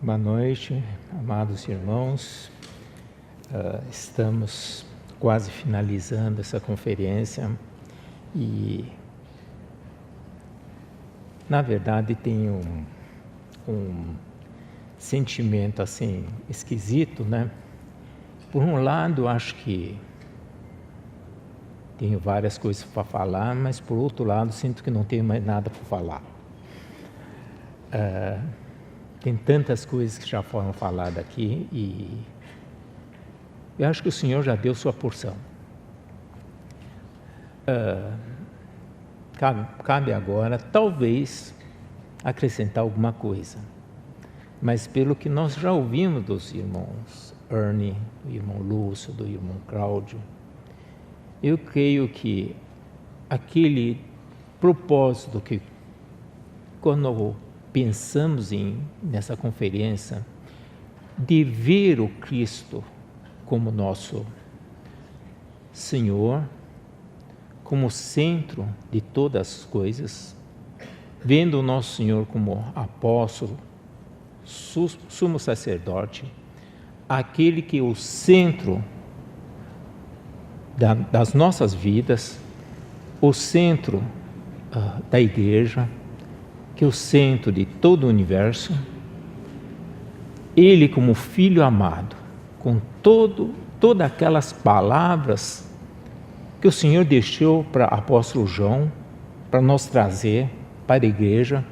Boa noite, amados irmãos. Estamos quase finalizando essa conferência e, na verdade, tenho um sentimento assim esquisito, né? Por um lado, acho que tenho várias coisas para falar, mas por outro lado, sinto que não tenho mais nada para falar. Tem tantas coisas que já foram faladas aqui e eu acho que o Senhor já deu sua porção. Cabe agora, talvez, acrescentar alguma coisa. Mas pelo que nós já ouvimos dos irmãos Ernie, do irmão Lúcio, do irmão Cláudio, eu creio que aquele propósito que, quando pensamos nessa conferência, de ver o Cristo como nosso Senhor, como centro de todas as coisas, vendo o nosso Senhor como apóstolo, sumo sacerdote, aquele que é o centro das nossas vidas, o centro da igreja, que é o centro de todo o universo, Ele como Filho amado, com todas aquelas palavras que o Senhor deixou para o apóstolo João, para nos trazer para a igreja,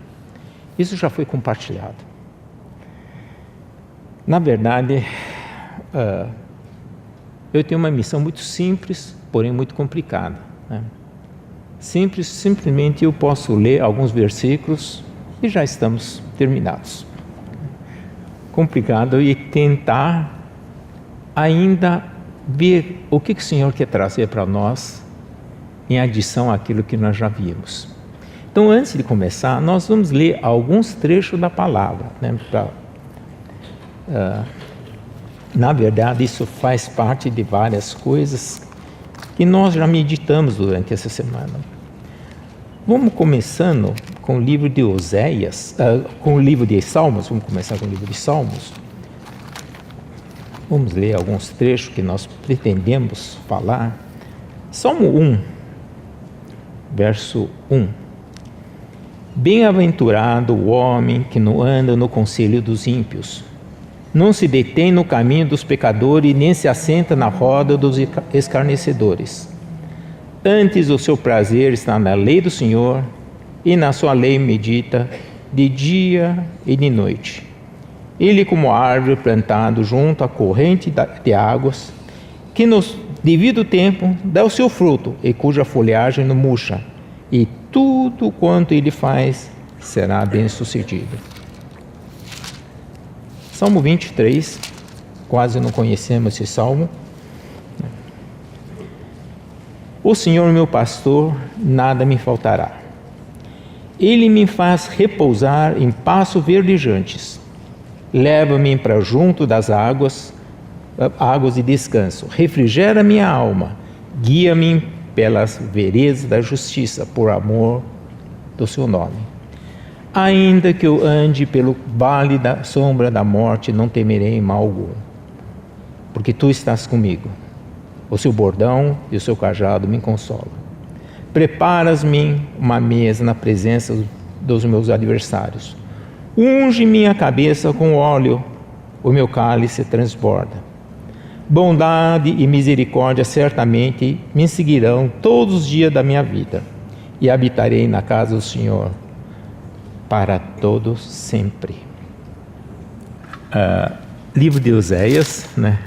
isso já foi compartilhado. Na verdade, eu tenho uma missão muito simples, porém muito complicada, né? Simplesmente eu posso ler alguns versículos e já estamos terminados. Complicado e tentar ainda ver o que o Senhor quer trazer para nós em adição àquilo que nós já vimos. Então, antes de começar, nós vamos ler alguns trechos da palavra, né? Na verdade, isso faz parte de várias coisas que nós já meditamos durante essa semana. Vamos começando com o livro de Oséias, com o livro de Salmos. Vamos começar com o livro de Salmos. Vamos ler alguns trechos que nós pretendemos falar. Salmo 1, verso 1. Bem-aventurado o homem que não anda no conselho dos ímpios, não se detém no caminho dos pecadores, nem se assenta na roda dos escarnecedores. Antes o seu prazer está na lei do Senhor, e na sua lei medita de dia e de noite. Ele como árvore plantado junto à corrente de águas, que no devido tempo dá o seu fruto, e cuja folhagem não murcha, e tudo quanto ele faz será bem-sucedido. Salmo 23, quase não conhecemos esse salmo. O Senhor meu pastor, nada me faltará. Ele me faz repousar em pastos verdejantes. Leva-me para junto das águas de descanso. Refrigera minha alma. Guia-me pelas veredas da justiça, por amor do seu nome. Ainda que eu ande pelo vale da sombra da morte, não temerei mal algum, porque tu estás comigo. O seu bordão e o seu cajado me consolam. Preparas-me uma mesa na presença dos meus adversários. Unge minha cabeça com óleo, o meu cálice transborda. Bondade e misericórdia certamente me seguirão todos os dias da minha vida, e habitarei na casa do Senhor para todos sempre. Livro de Oséias, né?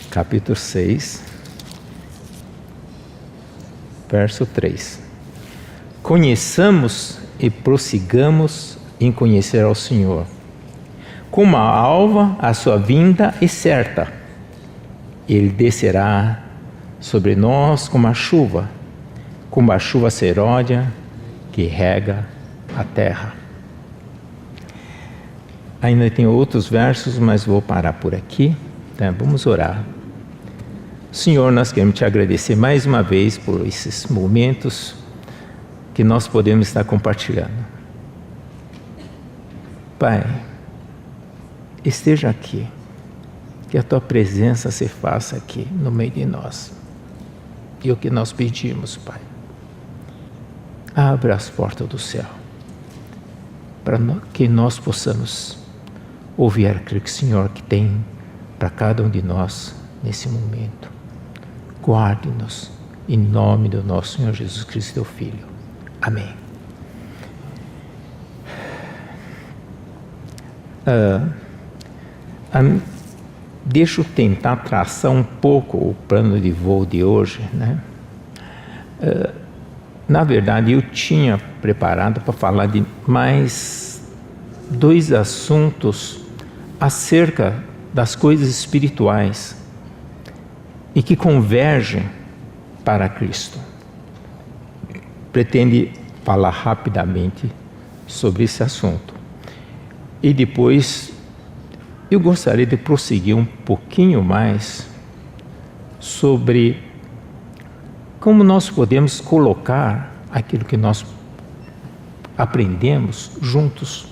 Capítulo 6, verso 3. Conheçamos e prossigamos em conhecer ao Senhor. Como a alva, a sua vinda é certa. Ele descerá sobre nós como a chuva seródia que rega a terra. Ainda tem outros versos, mas vou parar por aqui. Então, vamos orar. Senhor, nós queremos te agradecer mais uma vez por esses momentos que nós podemos estar compartilhando. Pai, esteja aqui, que a Tua presença se faça aqui no meio de nós. E o que nós pedimos, Pai, abra as portas do céu, para que nós possamos ouvir aquilo que o Senhor que tem para cada um de nós nesse momento. Guarde-nos em nome do nosso Senhor Jesus Cristo, Teu Filho. Amém. Deixa eu tentar traçar um pouco o plano de voo de hoje, né? Na verdade, eu tinha preparado para falar de mais 2 assuntos acerca das coisas espirituais e que convergem para Cristo. Pretende falar rapidamente sobre esse assunto. E depois eu gostaria de prosseguir um pouquinho mais sobre como nós podemos colocar aquilo que nós aprendemos juntos,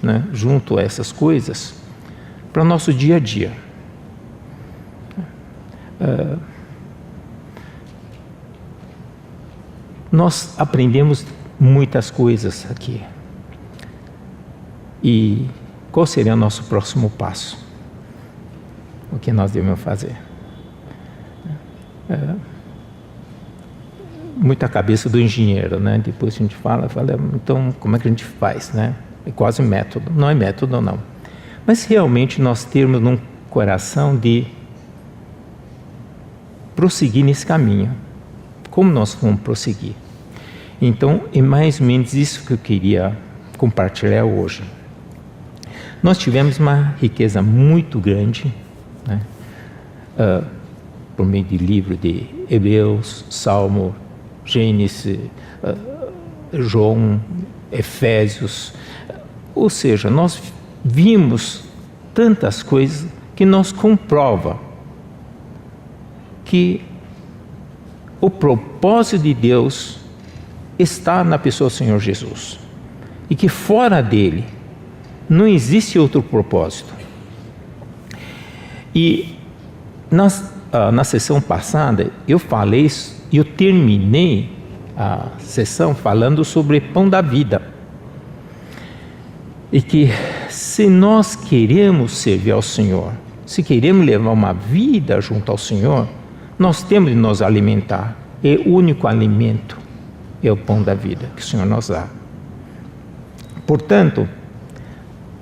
né? Junto a essas coisas, para o nosso dia a dia. Nós aprendemos muitas coisas aqui. E qual seria o nosso próximo passo? O que nós devemos fazer? Muita cabeça do engenheiro, né? Depois a gente fala, então como é que a gente faz, né? É quase método. Não é método, não. Mas realmente nós temos um coração de prosseguir nesse caminho. Como nós vamos prosseguir? Então, é mais ou menos isso que eu queria compartilhar hoje. Nós tivemos uma riqueza muito grande, né? Por meio de livro de Hebreus, Salmo, Gênesis, João, Efésios. Ou seja, nós vimos tantas coisas que nos comprova que o propósito de Deus está na pessoa do Senhor Jesus e que fora dele não existe outro propósito. E na sessão passada eu falei e eu terminei a sessão falando sobre pão da vida. E que se nós queremos servir ao Senhor, se queremos levar uma vida junto ao Senhor, nós temos de nos alimentar. E o único alimento é o pão da vida que o Senhor nos dá. Portanto,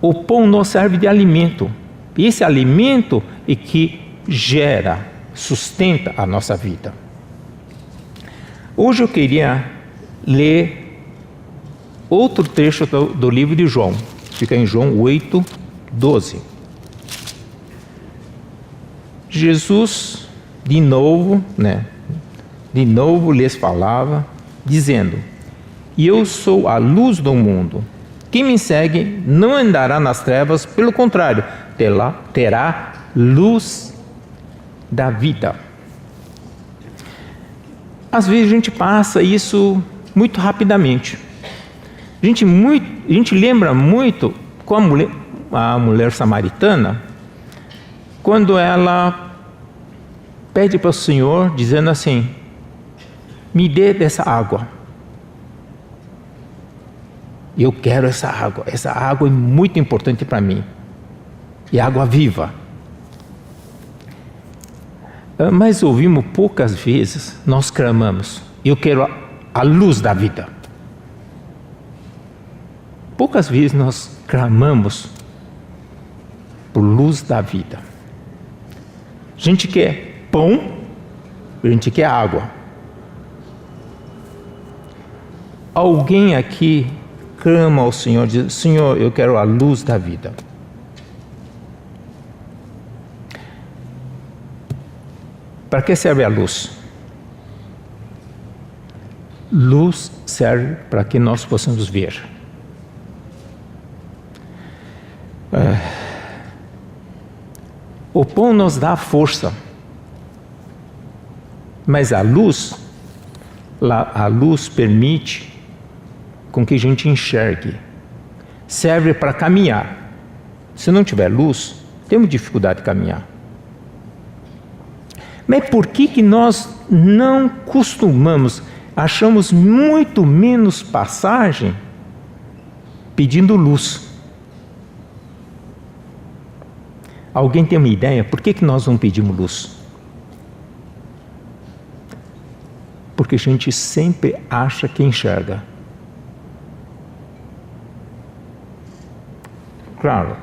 o pão nos serve de alimento. E esse alimento é que gera, sustenta a nossa vida. Hoje eu queria ler outro trecho do livro de João. Fica em João 8, 12. Jesus, de novo lhes falava, dizendo: eu sou a luz do mundo. Quem me segue não andará nas trevas, pelo contrário, terá luz da vida. Às vezes a gente passa isso muito rapidamente. A gente lembra muito com a mulher samaritana, quando ela pede para o Senhor, dizendo assim: me dê dessa água. Eu quero essa água é muito importante para mim, e água viva. Mas ouvimos poucas vezes, nós clamamos: eu quero a luz da vida. Poucas vezes nós clamamos por luz da vida. A gente quer pão, a gente quer água. Alguém aqui clama ao Senhor, diz: Senhor, eu quero a luz da vida. Para que serve a luz? Luz serve para que nós possamos ver. O pão nos dá força, mas a luz permite com que a gente enxergue. serve para caminhar. Se não tiver luz, temos dificuldade de caminhar. Mas por que nós não costumamos, achamos muito menos passagem pedindo luz? Alguém tem uma ideia? Por que nós não pedimos luz? Porque a gente sempre acha que enxerga. Claro,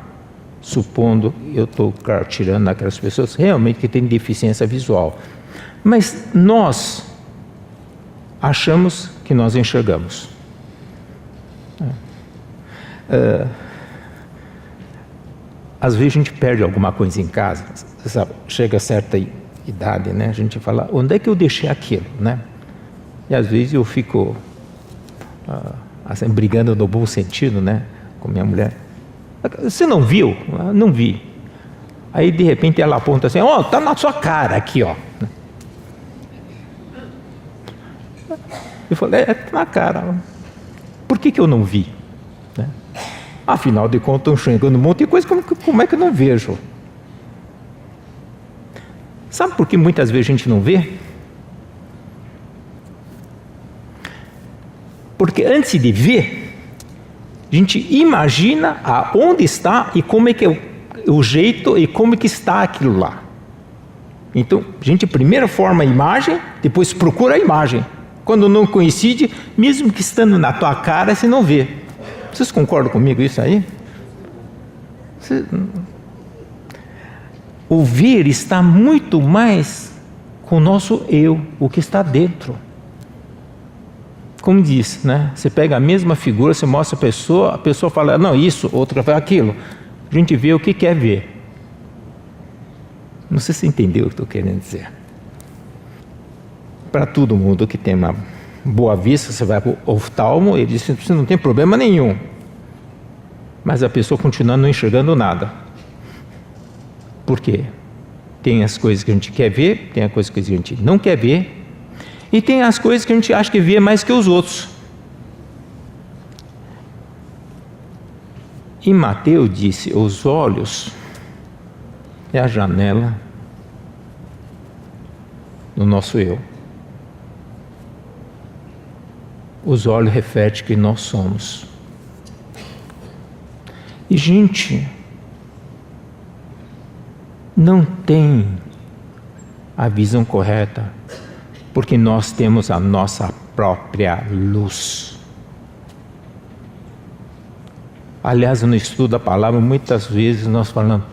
supondo, eu estou tirando aquelas pessoas realmente que têm deficiência visual. Mas nós achamos que nós enxergamos. Às vezes a gente perde alguma coisa em casa, sabe? Chega a certa idade, né? A gente fala, onde é que eu deixei aquilo, né? E às vezes eu fico assim, brigando no bom sentido, né? Com minha mulher. Você não viu? Não vi. Aí de repente ela aponta assim, tá na sua cara aqui, ó. Eu falei, tá na cara. Por que eu não vi? Né? Afinal de contas, estou enxergando um monte de coisa, como é que eu não vejo? Sabe por que muitas vezes a gente não vê? Porque antes de ver, a gente imagina aonde está e como é que é o jeito e como é que está aquilo lá. Então, a gente primeiro forma a imagem, depois procura a imagem. Quando não coincide, mesmo que estando na tua cara, você não vê. Vocês concordam comigo isso aí? O ver está muito mais com o nosso eu, o que está dentro. Como diz, né? Você pega a mesma figura, você mostra a pessoa fala, não, isso, outra fala aquilo. A gente vê o que quer ver. Não sei se você entendeu o que estou querendo dizer. Para todo mundo que tem uma boa vista, você vai para o oftalmo, ele diz, você não tem problema nenhum. Mas a pessoa continua não enxergando nada. Por quê? Tem as coisas que a gente quer ver, tem as coisas que a gente não quer ver, e tem as coisas que a gente acha que vê mais que os outros. E Mateus disse, os olhos é a janela do nosso eu. Os olhos refletem quem nós somos. E gente não tem a visão correta porque nós temos a nossa própria luz. Aliás, no estudo da palavra, muitas vezes nós falamos,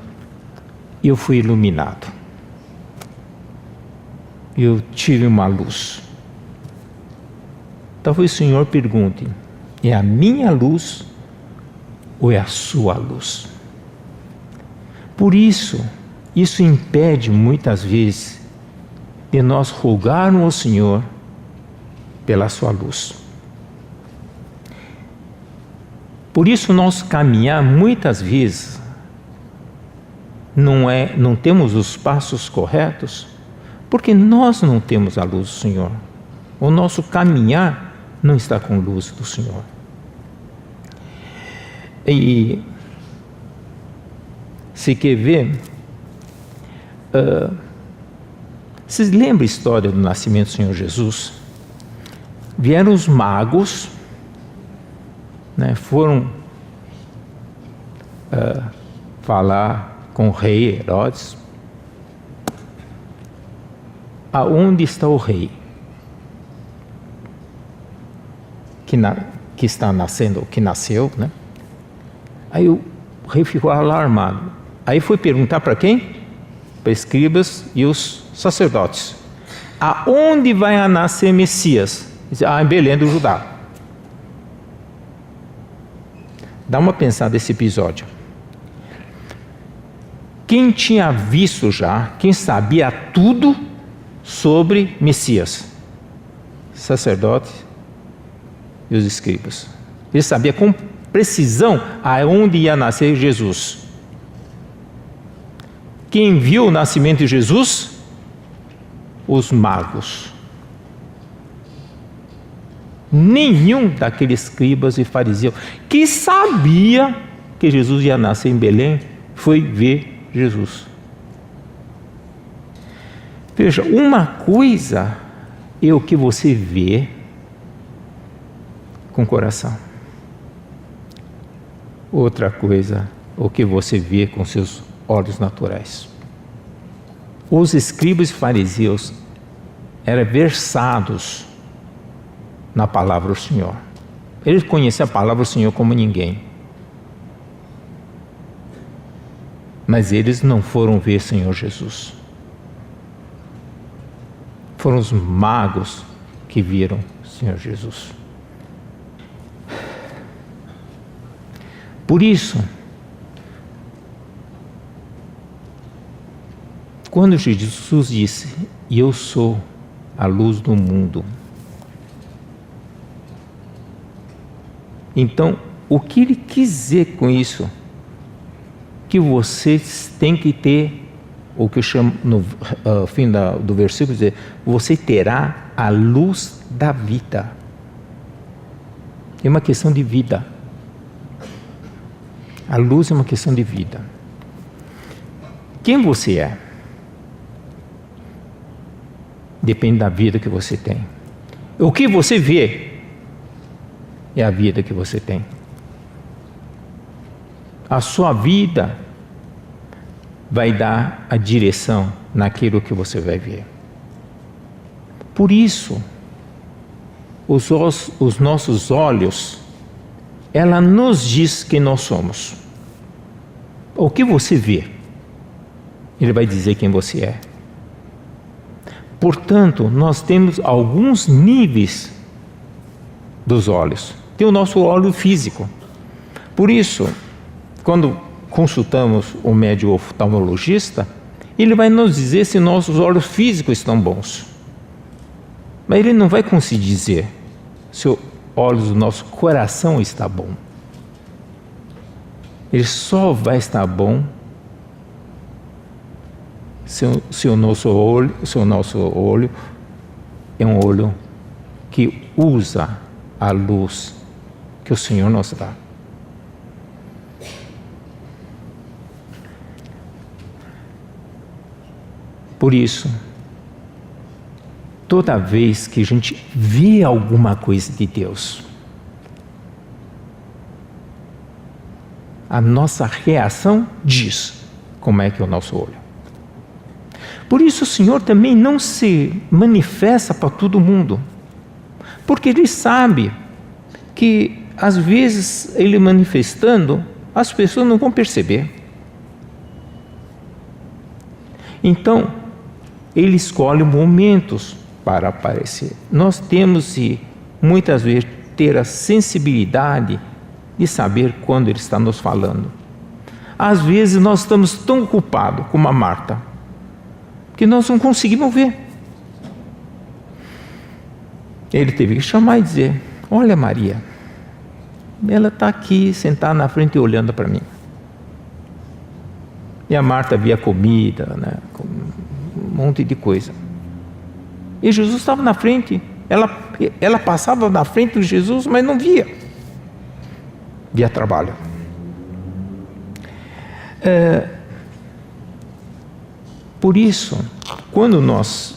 eu fui iluminado. Eu tive uma luz. Talvez o Senhor pergunte, é a minha luz ou é a sua luz? Por isso impede muitas vezes de nós rogarmos ao Senhor pela sua luz. Por isso nosso caminhar muitas vezes não temos os passos corretos, porque nós não temos a luz do Senhor. O nosso caminhar não está com a luz do Senhor. E se quer ver, vocês lembram a história do nascimento do Senhor Jesus? Vieram os magos, né, foram falar com o rei Herodes. Aonde está o rei? Que está nascendo, que nasceu, né? Aí o rei ficou alarmado. Aí foi perguntar para quem? Para escribas e os sacerdotes. Aonde vai nascer Messias? Diz, em Belém do Judá. Dá uma pensada nesse episódio. Quem tinha visto já, quem sabia tudo sobre Messias? Sacerdotes e os escribas. Ele sabia com precisão aonde ia nascer Jesus. Quem viu o nascimento de Jesus? Os magos. nenhum daqueles escribas e fariseus que sabia que Jesus ia nascer em Belém foi ver Jesus. Veja, uma coisa é o que você vê com o coração. Outra coisa, o que você vê com seus olhos naturais. Os escribas e fariseus eram versados na palavra do Senhor. Eles conheciam a palavra do Senhor como ninguém. Mas eles não foram ver o Senhor Jesus. Foram os magos que viram o Senhor Jesus. Por isso, quando Jesus disse, eu sou a luz do mundo, então, o que ele quis dizer com isso? Que vocês têm que ter, o que eu chamo no fim do versículo, dizer, você terá a luz da vida. É uma questão de vida. A luz é uma questão de vida. Quem você é? Depende da vida que você tem. O que você vê é a vida que você tem. A sua vida vai dar a direção naquilo que você vai ver. Por isso, os nossos olhos, ela nos diz quem nós somos. O que você vê, ele vai dizer quem você é. Portanto, nós temos alguns níveis dos olhos. Tem o nosso olho físico. Por isso, quando consultamos o médico oftalmologista, ele vai nos dizer se nossos olhos físicos estão bons. Mas ele não vai conseguir dizer se o olhos do nosso coração está bom. Ele só vai estar bom se o nosso olho é um olho que usa a luz que o Senhor nos dá. Por isso, toda vez que a gente vê alguma coisa de Deus, a nossa reação diz como é que é o nosso olho. Por isso o Senhor também não se manifesta para todo mundo, porque Ele sabe que às vezes Ele manifestando, as pessoas não vão perceber. Então, Ele escolhe momentos para aparecer. Nós temos de, muitas vezes, ter a sensibilidade de saber quando Ele está nos falando. Às vezes nós estamos tão ocupados como a Marta, que nós não conseguimos ver. Ele teve que chamar e dizer, olha Maria, ela está aqui sentada na frente e olhando para mim. E a Marta via comida, né, um monte de coisa. E Jesus estava na frente, ela passava na frente de Jesus, mas não via. Via trabalho. Por isso, quando nós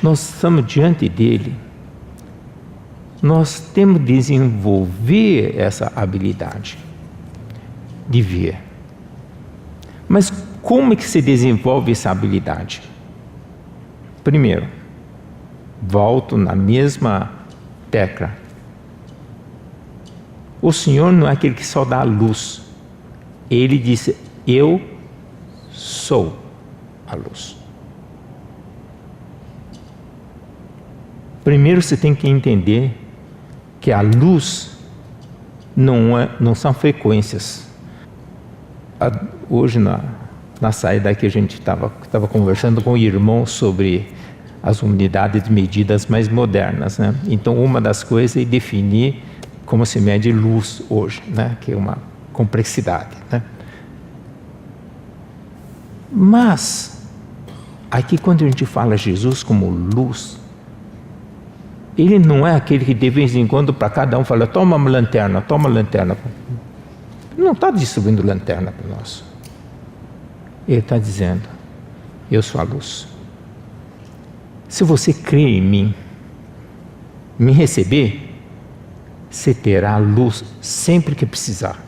estamos diante dele, nós temos que desenvolver essa habilidade de ver. Mas como é que se desenvolve essa habilidade? Primeiro, volto na mesma tecla. O Senhor não é aquele que só dá a luz. Ele disse, eu sou a luz. Primeiro você tem que entender que a luz não são frequências. Hoje na saída que a gente estava conversando com o irmão sobre as unidades de medidas mais modernas, né? Então uma das coisas é definir como se mede luz hoje, né? Que é uma complexidade, né? Mas aqui quando a gente fala Jesus como luz, Ele não é aquele que de vez em quando para cada um fala, toma uma lanterna, toma lanterna. Ele não está distribuindo lanterna para nós. Ele está dizendo, eu sou a luz. Se você crê em mim, me receber, você terá luz sempre que precisar.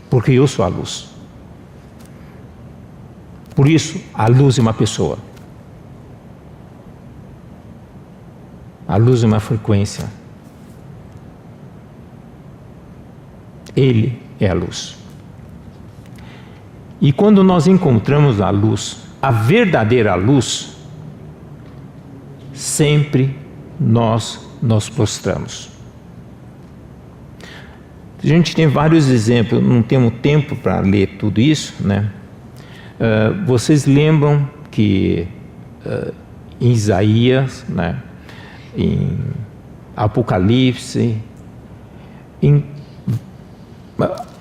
Porque eu sou a luz. Por isso, a luz é uma pessoa. A luz é uma frequência. Ele é a luz. E quando nós encontramos a luz, a verdadeira luz, sempre nós nos prostramos. A gente tem vários exemplos, não temos tempo para ler tudo isso, né? Vocês lembram que em Isaías, né, em Apocalipse, em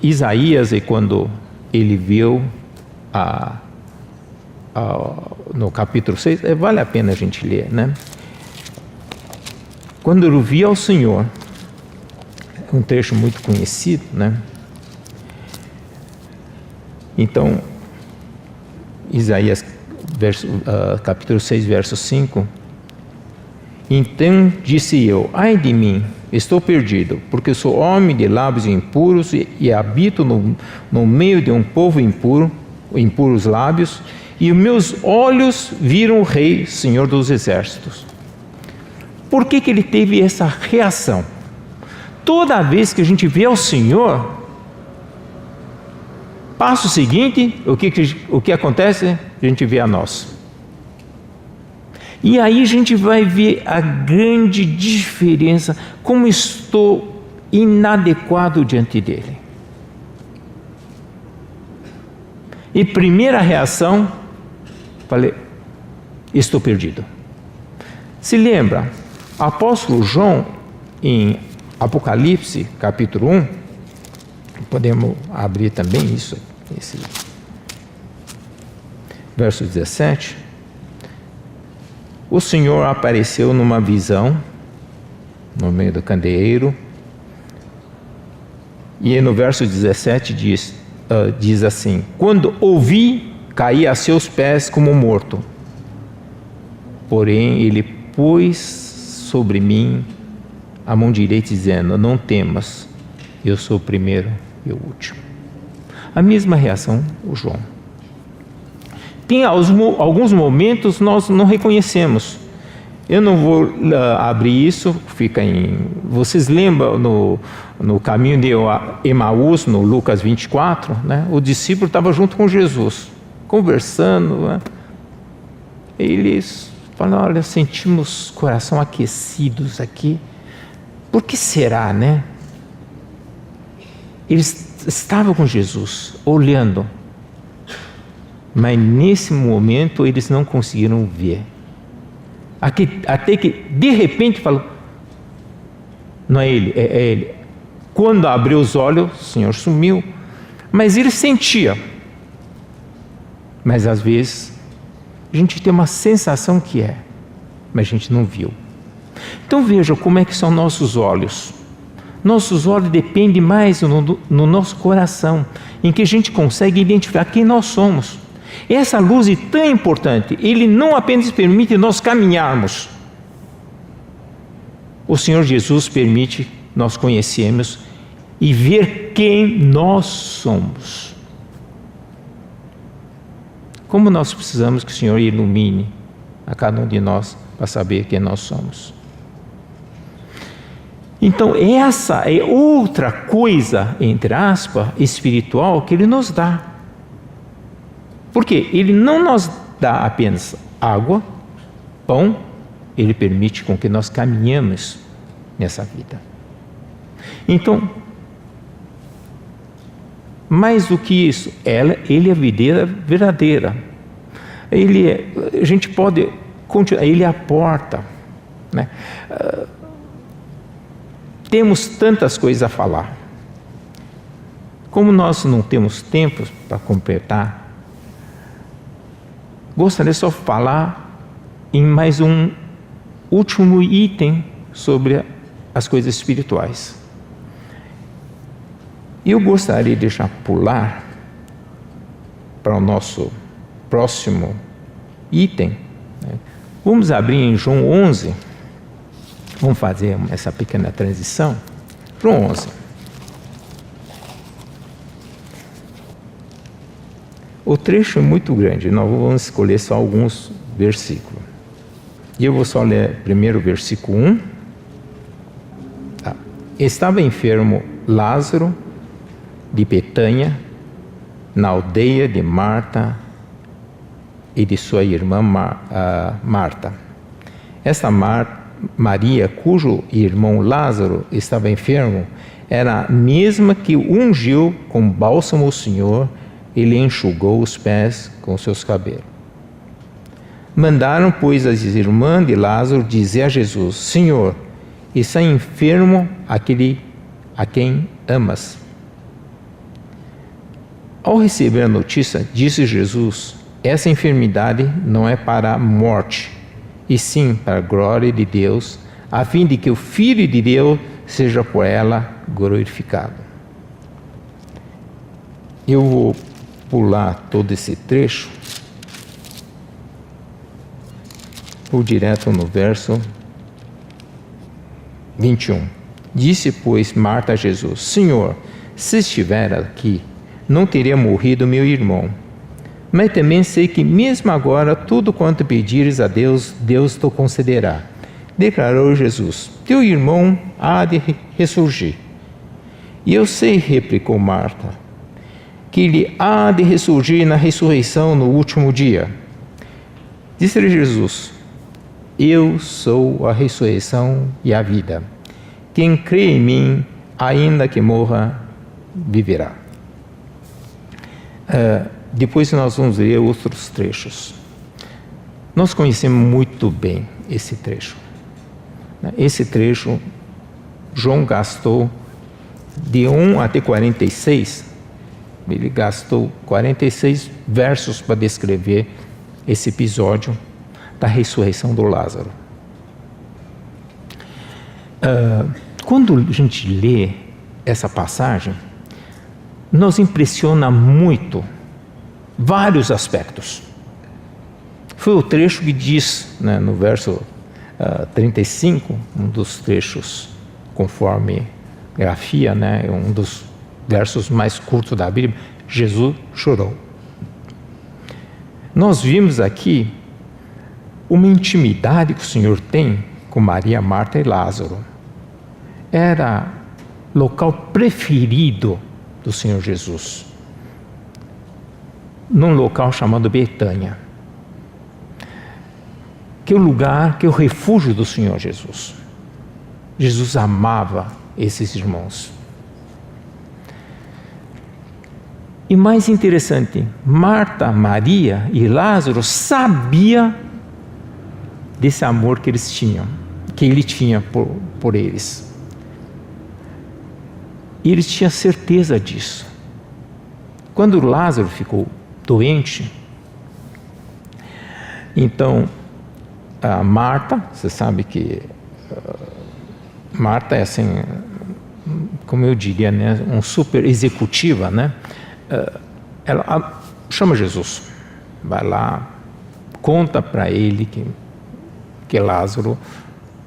Isaías é quando ele viu no capítulo 6, vale a pena a gente ler, né? Quando ele viu ao Senhor, um trecho muito conhecido, né? Então, Isaías capítulo 6, verso 5, então disse eu, ai de mim, estou perdido, porque sou homem de lábios impuros e habito no meio de um povo impuro, impuros lábios, e os meus olhos viram o Rei, Senhor dos Exércitos. Por que ele teve essa reação? Toda vez que a gente vê o Senhor, passo seguinte, o que acontece? A gente vê a nós. E aí a gente vai ver a grande diferença, como estou inadequado diante dele. E primeira reação, falei, estou perdido. Se lembra, apóstolo João, em Apocalipse, capítulo 1, podemos abrir também isso, esse verso 17, o Senhor apareceu numa visão, no meio do candeeiro, e no verso 17 diz assim, quando ouvi, caí a seus pés como morto, porém ele pôs sobre mim a mão direita dizendo, não temas, eu sou o primeiro e o último. A mesma reação o João. Tem alguns momentos nós não reconhecemos. Eu não vou abrir isso, fica em... Vocês lembram no caminho de Emaús, no Lucas 24, né? O discípulo estava junto com Jesus, conversando, né? Eles falaram, olha, sentimos coração aquecidos aqui. Por que será, né? Eles estavam com Jesus, olhando. Mas nesse momento eles não conseguiram ver. Até que de repente falou, não é ele, é ele. Quando abriu os olhos, o Senhor sumiu. Mas ele sentia. Mas às vezes a gente tem uma sensação que é, mas a gente não viu. Então veja como é que são nossos olhos. Nossos olhos dependem mais no nosso coração, em que a gente consegue identificar quem nós somos. Essa luz é tão importante, ele não apenas permite nós caminharmos. O Senhor Jesus permite nós conhecermos e ver quem nós somos. Como nós precisamos que o Senhor ilumine a cada um de nós para saber quem nós somos. Então essa é outra coisa, entre aspas, espiritual que Ele nos dá. Porque Ele não nos dá apenas água, pão, Ele permite com que nós caminhemos nessa vida. Então, mais do que isso, Ele é a videira verdadeira. A gente pode continuar, Ele é a porta, né? Temos tantas coisas a falar. Como nós não temos tempo para completar, gostaria só de falar em mais último item sobre as coisas espirituais. Eu gostaria de deixar pular para o nosso próximo item. Vamos abrir em João 11. Vamos fazer essa pequena transição. João 11. O trecho é muito grande, nós vamos escolher só alguns versículos. E eu vou só ler primeiro o versículo 1. Estava enfermo Lázaro de Betânia, na aldeia de Marta e de sua irmã Marta. Esta Maria, cujo irmão Lázaro estava enfermo, era a mesma que ungiu com bálsamo o Senhor e lhe enxugou os pés com seus cabelos. Mandaram, pois, as irmãs de Lázaro dizer a Jesus: Senhor, está enfermo aquele a quem amas. Ao receber a notícia, disse Jesus: essa enfermidade não é para a morte, e sim para a glória de Deus, a fim de que o Filho de Deus seja por ela glorificado. Eu vou pular todo esse trecho. Vou direto no verso 21. Disse, pois, Marta a Jesus: Senhor, se estiver aqui, não teria morrido meu irmão. Mas também sei que mesmo agora, tudo quanto pedires a Deus, Deus te concederá. Declarou Jesus: teu irmão há de ressurgir. E eu sei, replicou Marta, que ele há de ressurgir na ressurreição no último dia. Disse-lhe Jesus: eu sou a ressurreição e a vida. Quem crê em mim, ainda que morra, viverá. Depois nós vamos ler outros trechos. Nós conhecemos muito bem esse trecho. Esse trecho, João gastou de 1 até 46, ele gastou 46 versos para descrever esse episódio da ressurreição do Lázaro. Quando a gente lê essa passagem, nos impressiona muito vários aspectos. Foi o trecho que diz, no verso 35, um dos trechos conforme grafia, um dos versos mais curtos da Bíblia, Jesus chorou. Nós vimos aqui uma intimidade que o Senhor tem com Maria, Marta e Lázaro. Era o local preferido do Senhor Jesus, num local chamado Betânia, que é o lugar, que é o refúgio do Senhor Jesus. Jesus amava esses irmãos. E mais interessante, Marta, Maria e Lázaro sabiam desse amor que eles tinham, que ele tinha por eles. E eles tinham certeza disso. Quando Lázaro ficou doente, então a Marta, você sabe que Marta é assim, como eu diria, um super executiva, ela chama Jesus, vai lá, conta para ele que Lázaro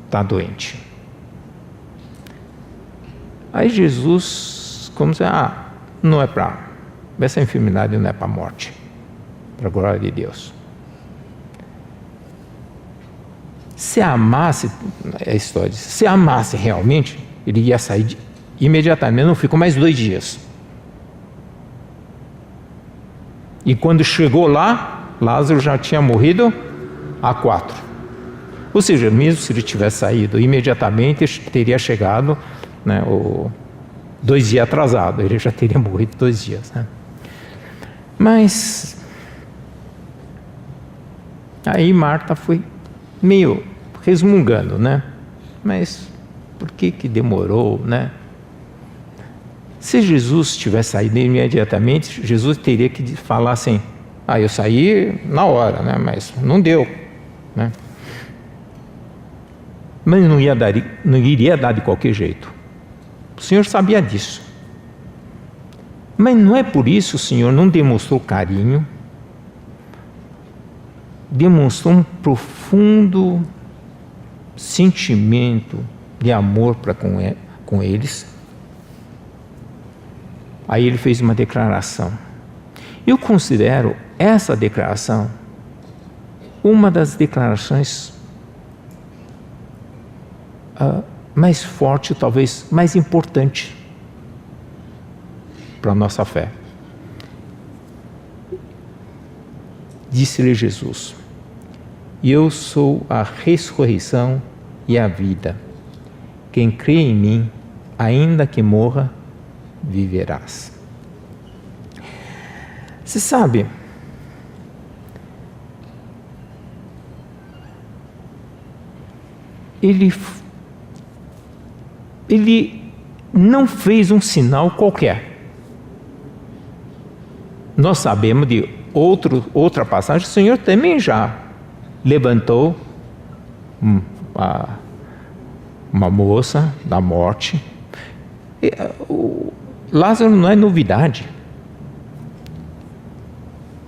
está doente. Aí Jesus, como se, não é para, essa enfermidade não é para a morte, para a glória de Deus. Se amasse, é a história, se amasse realmente, ele ia sair imediatamente, não ficou mais 2 dias. E quando chegou lá, Lázaro já tinha morrido há 4. Ou seja, mesmo se ele tivesse saído imediatamente, teria chegado 2 dias atrasado, ele já teria morrido 2 dias. Mas aí Marta foi meio resmungando, mas por que demorou, Se Jesus tivesse saído imediatamente, Jesus teria que falar assim: eu saí na hora, mas não deu, mas não iria dar de qualquer jeito. O Senhor sabia disso. Mas não é por isso o Senhor não demonstrou carinho, demonstrou um profundo sentimento de amor para com eles. Aí ele fez uma declaração. Eu considero essa declaração uma das declarações mais forte, talvez mais importante para a nossa fé. Disse-lhe Jesus: eu sou a ressurreição e a vida. Quem crê em mim, ainda que morra, viverás. Você sabe, ele não fez um sinal qualquer. Nós sabemos de outra passagem, o Senhor também já levantou uma moça da morte. Lázaro não é novidade.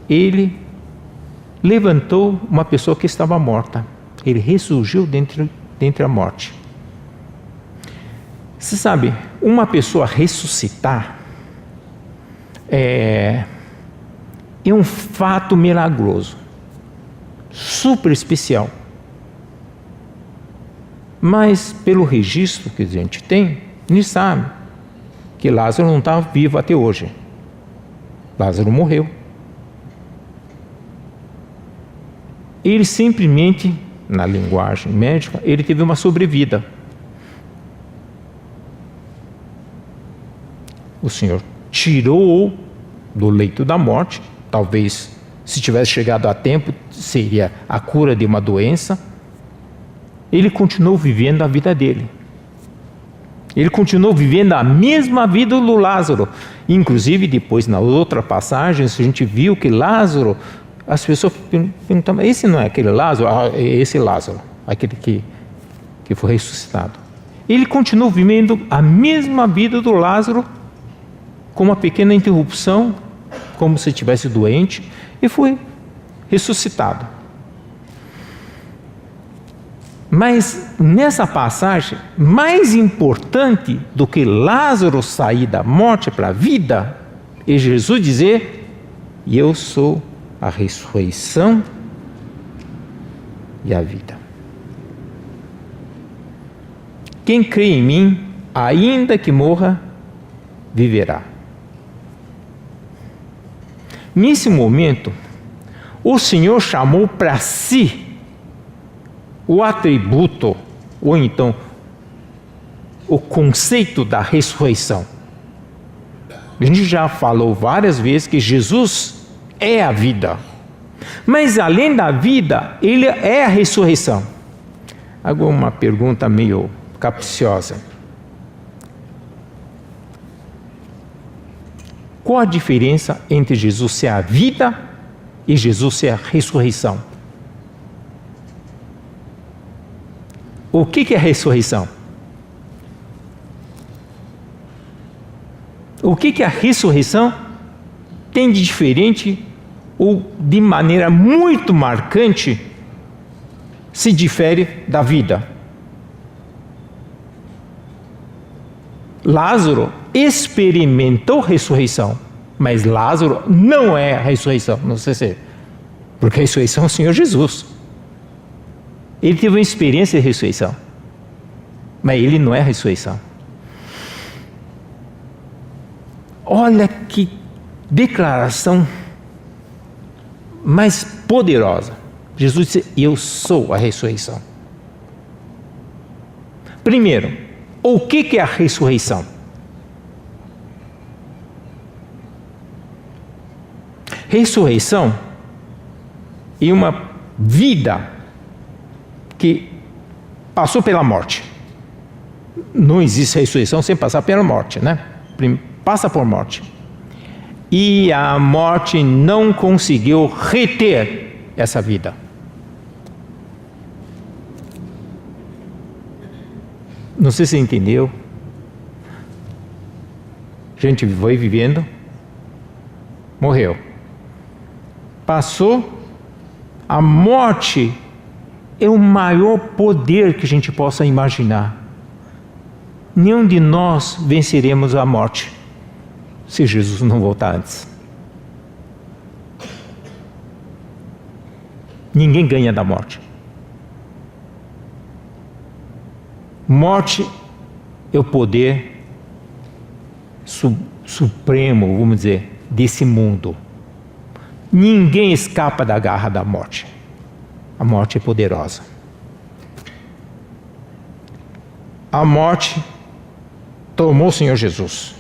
Ele levantou uma pessoa que estava morta. Ele ressurgiu dentre a morte. Você sabe, uma pessoa ressuscitar é um fato milagroso, super especial. Mas pelo registro que a gente tem, a gente sabe que Lázaro não estava vivo até hoje. Lázaro morreu. Ele simplesmente, na linguagem médica, ele teve uma sobrevida. O Senhor tirou-o do leito da morte. Talvez, se tivesse chegado a tempo, seria a cura de uma doença. Ele continuou vivendo a vida dele. Ele continuou vivendo a mesma vida do Lázaro. Inclusive, depois, na outra passagem, a gente viu que Lázaro, as pessoas perguntavam: esse não é aquele Lázaro? É esse Lázaro, aquele que foi ressuscitado. Ele continuou vivendo a mesma vida do Lázaro, com uma pequena interrupção, como se estivesse doente, e foi ressuscitado. Mas nessa passagem, mais importante do que Lázaro sair da morte para a vida, é Jesus dizer: eu sou a ressurreição e a vida. Quem crê em mim, ainda que morra, viverá. Nesse momento, o Senhor chamou para si o atributo, ou então o conceito da ressurreição. A gente já falou várias vezes que Jesus é a vida, mas além da vida, Ele é a ressurreição. Agora uma pergunta meio capciosa: qual a diferença entre Jesus ser a vida e Jesus ser a ressurreição? O que é a ressurreição? O que a ressurreição tem de diferente ou de maneira muito marcante se difere da vida? Lázaro experimentou ressurreição, mas Lázaro não é a ressurreição, não sei se, porque a ressurreição é o Senhor Jesus. Ele teve uma experiência de ressurreição, mas ele não é a ressurreição. Olha que declaração mais poderosa. Jesus disse: eu sou a ressurreição. Primeiro, o que é a ressurreição? Ressurreição é uma vida que passou pela morte. Não existe ressurreição sem passar pela morte, né? Passa por morte. E a morte não conseguiu reter essa vida. Não sei se você entendeu. A gente foi vivendo, morreu. Passou, a morte é o maior poder que a gente possa imaginar. Nenhum de nós venceremos a morte se Jesus não voltar antes. Ninguém ganha da morte. Morte é o poder supremo, vamos dizer, desse mundo. Ninguém escapa da garra da morte. A morte é poderosa. A morte tomou o Senhor Jesus.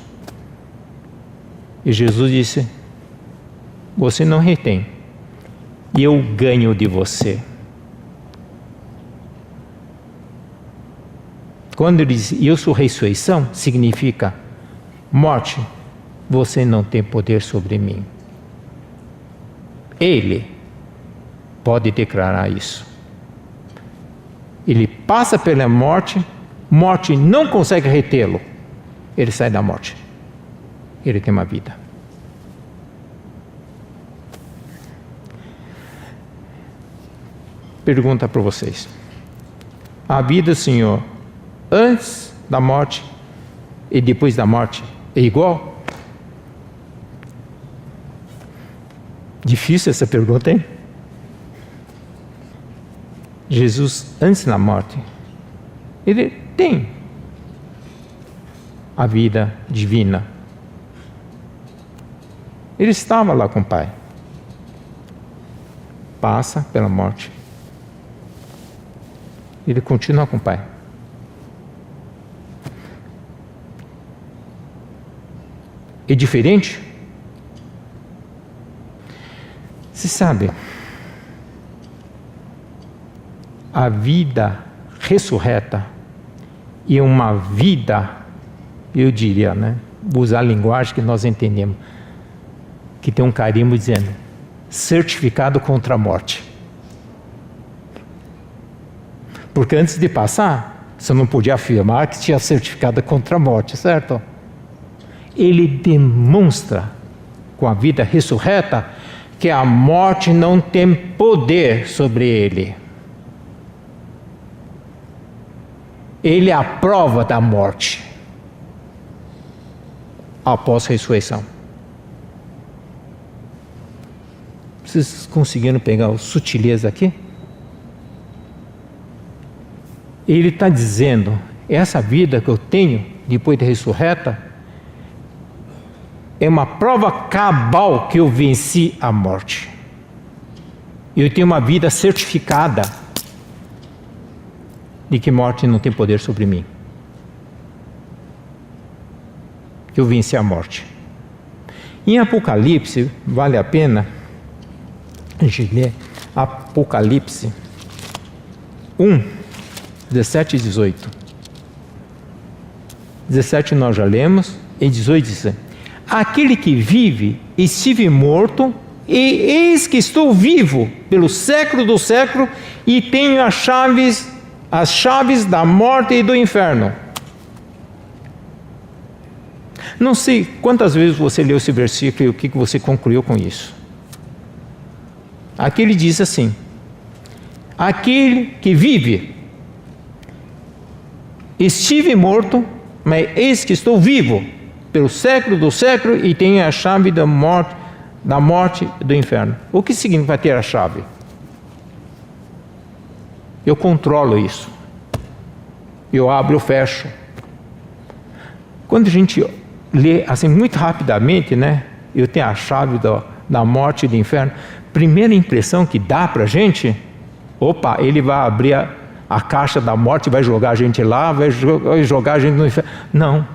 E Jesus disse: você não retém, e eu ganho de você. Quando ele diz, eu sou ressurreição, significa, morte, você não tem poder sobre mim. Ele pode declarar isso. Ele passa pela morte, morte não consegue retê-lo. Ele sai da morte. Ele tem uma vida. Pergunta para vocês. A vida, Senhor, antes da morte e depois da morte é igual? Difícil essa pergunta, hein? Jesus, antes da morte, ele tem a vida divina. Ele estava lá com o Pai. Passa pela morte. Ele continua com o Pai. É diferente? Você sabe, a vida ressurreta é uma vida, eu diria, né? Vou usar a linguagem que nós entendemos, que tem um carimbo dizendo, certificado contra a morte. Porque antes de passar, você não podia afirmar que tinha certificado contra a morte, certo? Ele demonstra, com a vida ressurreta, que a morte não tem poder sobre ele. Ele é a prova da morte após a ressurreição. Vocês conseguiram pegar a sutileza aqui? Ele está dizendo, essa vida que eu tenho depois de ressurreta é uma prova cabal que eu venci a morte. Eu tenho uma vida certificada de que morte não tem poder sobre mim. Que eu venci a morte. Em Apocalipse, vale a pena a gente ler Apocalipse 1, 17 e 18. 17 nós já lemos, e 18 diz: aquele que vive, estive morto, e eis que estou vivo pelo século do século, e tenho as chaves da morte e do inferno. Não sei quantas vezes você leu esse versículo e o que você concluiu com isso. Aqui ele diz assim: aquele que vive, estive morto, mas eis que estou vivo pelo século do século e tenho a chave da morte e do inferno. O que significa ter a chave? Eu controlo isso. Eu abro, eu fecho. Quando a gente lê assim muito rapidamente, né? Eu tenho a chave da morte e do inferno. Primeira impressão que dá para a gente, opa, ele vai abrir a caixa da morte, vai jogar a gente lá, vai jogar a gente no inferno. Não.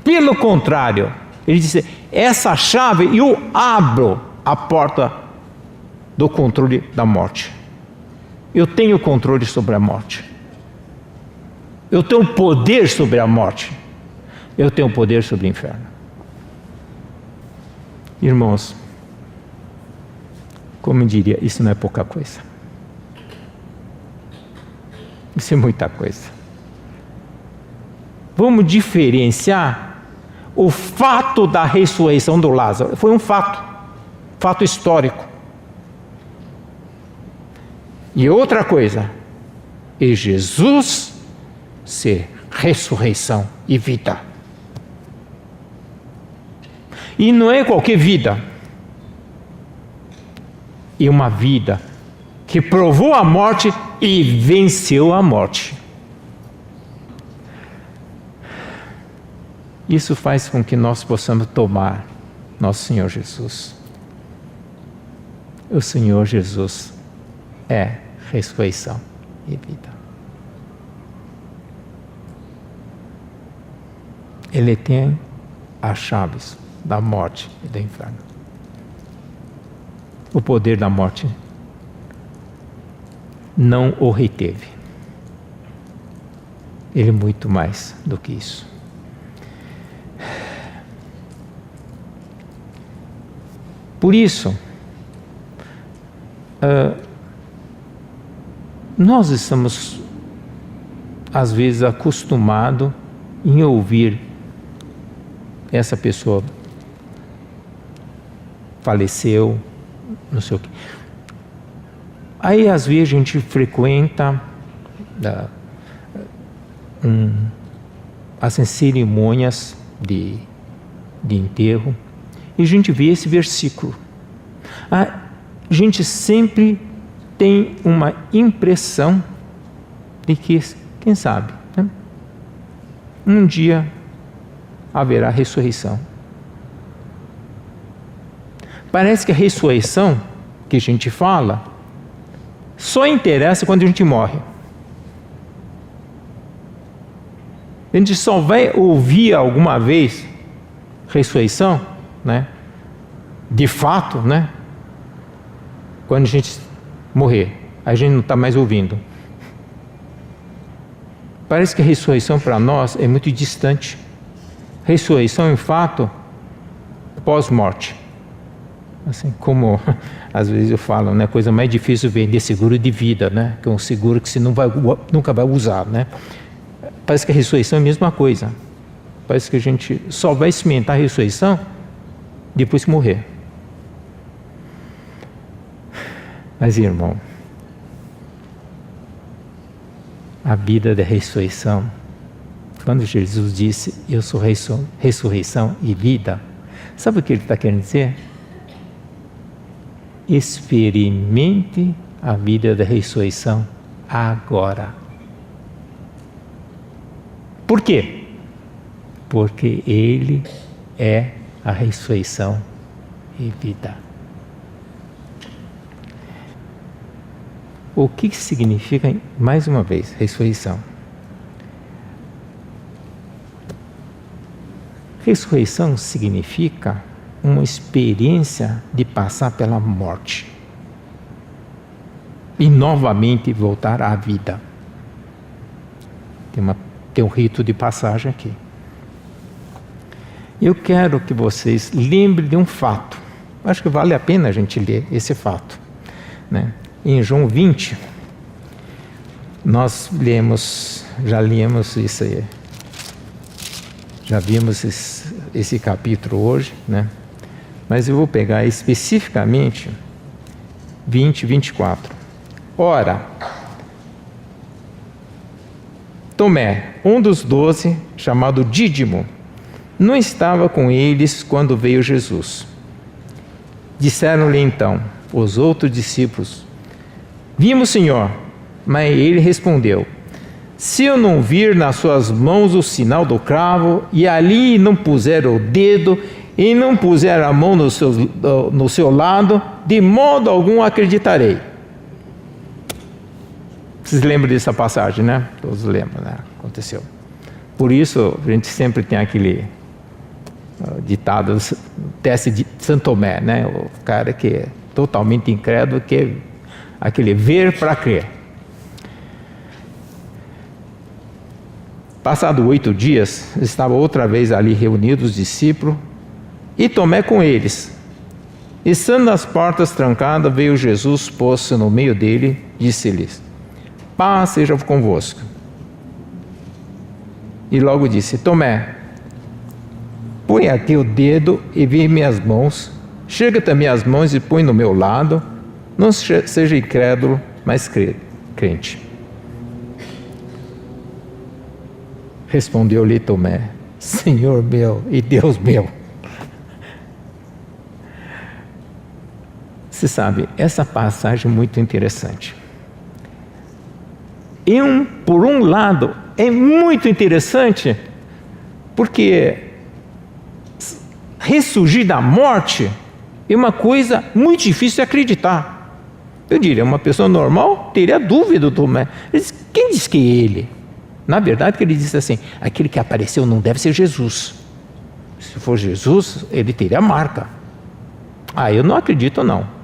Pelo contrário, ele disse, essa chave eu abro a porta do controle da morte. Eu tenho controle sobre a morte. Eu tenho poder sobre a morte. Eu tenho poder sobre o inferno. Irmãos, como eu diria, isso não é pouca coisa. Isso é muita coisa. vamos diferenciar o fato da ressurreição do Lázaro. Foi um fato histórico. E outra coisa, é Jesus ser ressurreição e vida. E não é qualquer vida, é uma vida que provou a morte e venceu a morte. Isso faz com que nós possamos tomar nosso Senhor Jesus. O Senhor Jesus é ressurreição e vida. Ele tem as chaves da morte e do inferno. O poder da morte não o reteve. Ele é muito mais do que isso. Por isso, nós estamos, às vezes, acostumados em ouvir essa pessoa faleceu, não sei o quê. Aí, às vezes, a gente frequenta as cerimônias de enterro e a gente vê esse versículo. A gente sempre tem uma impressão de que, quem sabe, né? Um dia haverá ressurreição. Parece que a ressurreição que a gente fala só interessa quando a gente morre. A gente só vai ouvir alguma vez ressurreição, né? De fato, né? Quando a gente morrer, a gente não está mais ouvindo. Parece que a ressurreição para nós é muito distante. Ressurreição, em fato, pós-morte. Assim como às vezes eu falo, né? A coisa mais difícil é vender seguro de vida, né? Que é um seguro que você nunca vai usar, né? Parece que a ressurreição é a mesma coisa. Parece que a gente só vai experimentar a ressurreição depois que morrer. Mas, irmão, a vida da ressurreição, quando Jesus disse, eu sou ressurreição e vida, sabe o que ele está querendo dizer? Experimente a vida da ressurreição agora. Por quê? Porque Ele é a ressurreição e vida. O que significa, mais uma vez, ressurreição? Ressurreição significa uma experiência de passar pela morte e novamente voltar à vida. Tem um rito de passagem aqui. Eu quero que vocês lembrem de um fato. Acho que vale a pena a gente ler esse fato, né? Em João 20, nós já lemos isso aí. Já vimos esse capítulo hoje, né? Mas eu vou pegar especificamente 20, 24. Ora, Tomé, um dos 12, chamado Dídimo, não estava com eles quando veio Jesus. Disseram-lhe então os outros discípulos, vimos, Senhor. Mas ele respondeu, se eu não vir nas suas mãos o sinal do cravo, e ali não puser o dedo, e não puser a mão no seu lado, de modo algum acreditarei. Vocês lembram dessa passagem, né? Todos lembram, né? Aconteceu. Por isso, a gente sempre tem aquele ditado, teste de Santo Tomé, né? O cara que é totalmente incrédulo, que é aquele ver para crer. Passado 8 dias, estavam outra vez ali reunidos os discípulos, e Tomé com eles. Estando as portas trancadas, veio Jesus, pôs-se no meio dele, disse-lhes, paz seja convosco. e logo disse: Tomé, põe aqui o dedo e vê minhas mãos, chega também as mãos e põe no meu lado, não seja incrédulo, mas crente. Respondeu-lhe Tomé: Senhor meu e Deus meu. Você sabe, essa passagem é muito interessante. Por um lado, é muito interessante, porque ressurgir da morte é uma coisa muito difícil de acreditar. Eu diria, uma pessoa normal teria dúvida do Tomé. Quem diz que é ele? Na verdade, que ele disse assim: aquele que apareceu não deve ser Jesus. Se for Jesus, ele teria a marca. Eu não acredito, não.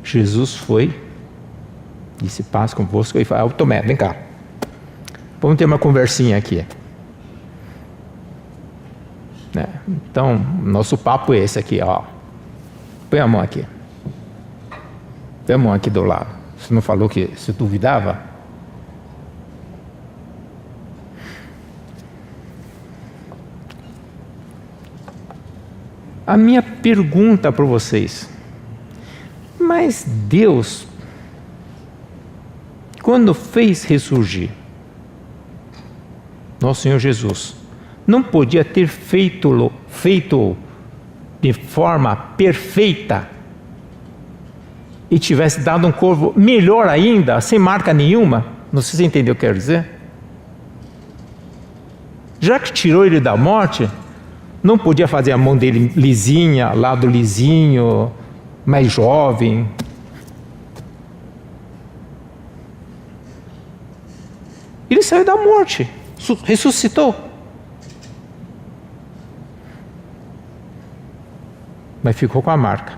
Jesus foi, disse: paz convosco, e falou: Tomé, vem cá, vamos ter uma conversinha aqui. Então, nosso papo é esse aqui, ó. Põe a mão aqui. Põe a mão aqui do lado. Você não falou que você duvidava? A minha pergunta para vocês: mas Deus, quando fez ressurgir nosso Senhor Jesus, não podia ter feito de forma perfeita e tivesse dado um corpo melhor ainda, sem marca nenhuma? Não sei se você entendeu o que eu quero dizer. Já que tirou ele da morte, não podia fazer a mão dele lisinha, lado lisinho, mais jovem. Ele saiu da morte, ressuscitou. Mas ficou com a marca.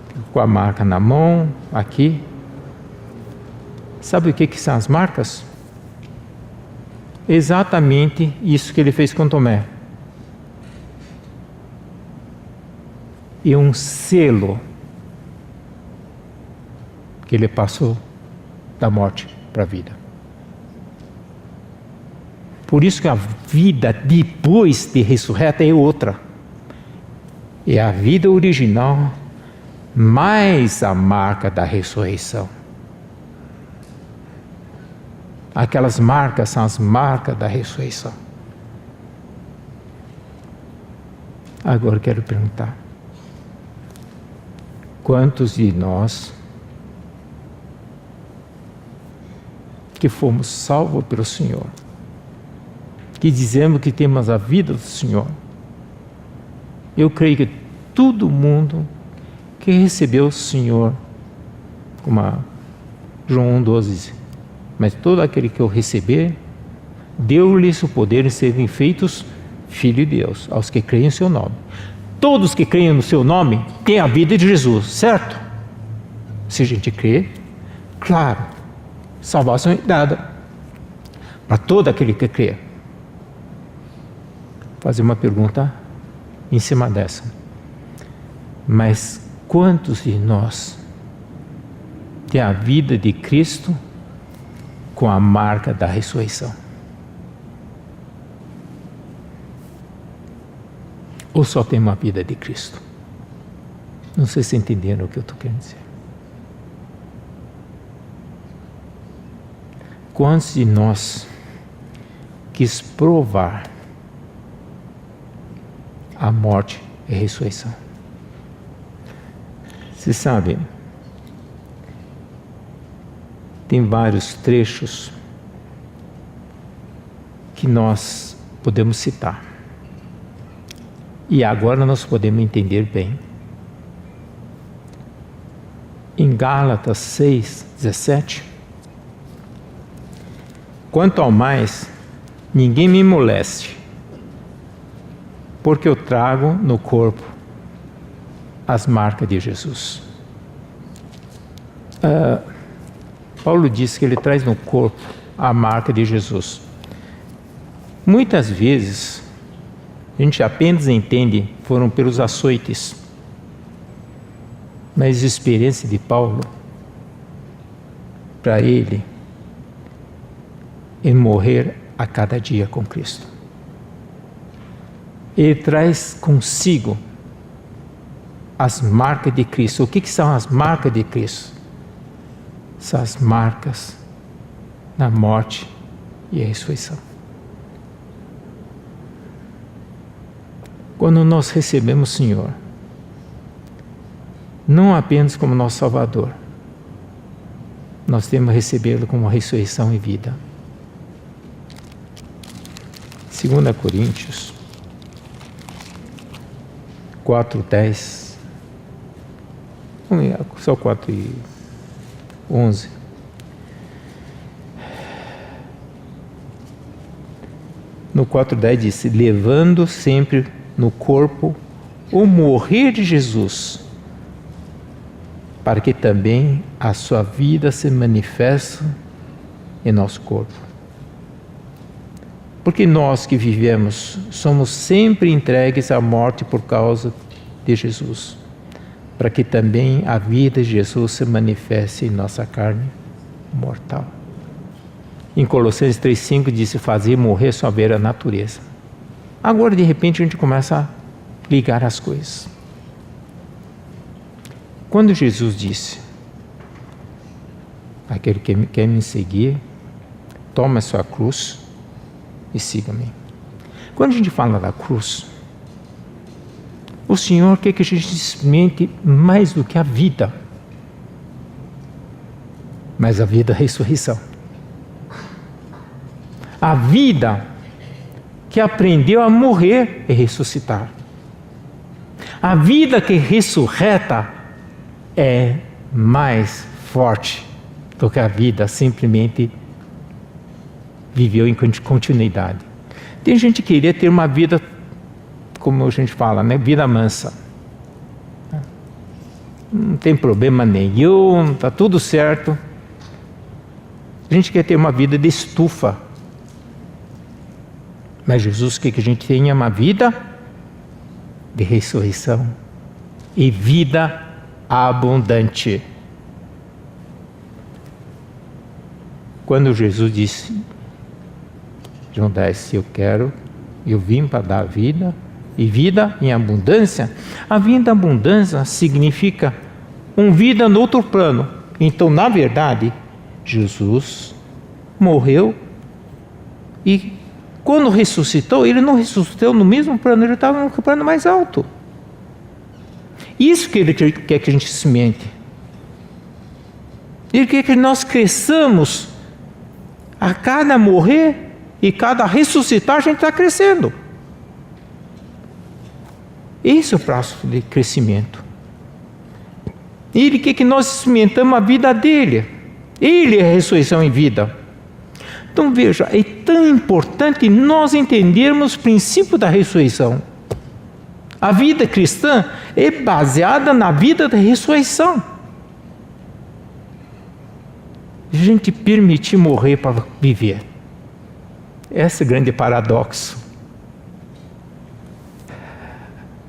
Ficou com a marca na mão, aqui. Sabe o que são as marcas? Exatamente isso que ele fez com Tomé. E um selo que ele passou da morte para a vida. Por isso que a vida depois de ressurreta é outra. É a vida original mais a marca da ressurreição. Aquelas marcas são as marcas da ressurreição. Agora eu quero perguntar: quantos de nós que fomos salvos pelo Senhor, que dizemos que temos a vida do Senhor? Eu creio que todo mundo que recebeu o Senhor, como João 1,12 diz: mas todo aquele que o receber, deu-lhes o poder de serem feitos filhos de Deus, aos que creem em seu nome. Todos que creem no seu nome têm a vida de Jesus, certo? Se a gente crê, claro, salvação é dada para todo aquele que crê. Vou fazer uma pergunta em cima dessa: mas quantos de nós têm a vida de Cristo com a marca da ressurreição? Ou só tem uma vida de Cristo? Não sei se entenderam o que eu estou querendo dizer. Quantos de nós quis provar a morte e a ressurreição? Você sabe, tem vários trechos que nós podemos citar. E agora nós podemos entender bem. Em Gálatas 6:17, quanto ao mais, ninguém me moleste, porque eu trago no corpo as marcas de Jesus. Paulo diz que ele traz no corpo a marca de Jesus. Muitas vezes a gente apenas entende foram pelos açoites, mas a experiência de Paulo para ele em morrer a cada dia com Cristo. Ele traz consigo as marcas de Cristo. O que são as marcas de Cristo? São as marcas da morte e a ressurreição. Quando nós recebemos o Senhor, não apenas como nosso Salvador, nós temos que recebê-lo como ressurreição e vida. 2 Coríntios 4:10, só 4:11. No 4:10 diz: levando sempre no corpo o morrer de Jesus, para que também a sua vida se manifeste em nosso corpo. Porque nós que vivemos somos sempre entregues à morte por causa de Jesus, para que também a vida de Jesus se manifeste em nossa carne mortal. Em Colossenses 3:5 diz: fazer morrer sua velha natureza. Agora de repente a gente começa a ligar as coisas. Quando Jesus disse: aquele que quer me seguir, toma a sua cruz e siga-me. Quando a gente fala da cruz, o Senhor quer que a gente experimente mais do que a vida, mas a vida é a ressurreição. A vida que aprendeu a morrer e ressuscitar. A vida que ressurreta é mais forte do que a vida simplesmente viveu em continuidade. Tem gente que queria ter uma vida, como a gente fala, né? Vida mansa. Não tem problema nenhum, está tudo certo. A gente quer ter uma vida de estufa. Mas Jesus quer que a gente tenha uma vida de ressurreição e vida abundante. Quando Jesus disse, João 10, eu vim para dar vida e vida em abundância. A vida em abundância significa uma vida no outro plano. Então, na verdade, Jesus morreu e quando ressuscitou, ele não ressuscitou no mesmo plano, ele estava no plano mais alto. Isso que ele quer que a gente semente. Ele quer que nós cresçamos. A cada morrer e cada ressuscitar, a gente está crescendo. Esse é o prazo de crescimento. Ele quer que nós experimentamos a vida dele. Ele é a ressurreição e vida. Então veja, é tão importante nós entendermos o princípio da ressurreição. A vida cristã é baseada na vida da ressurreição. A gente permitir morrer para viver. Esse é o grande paradoxo.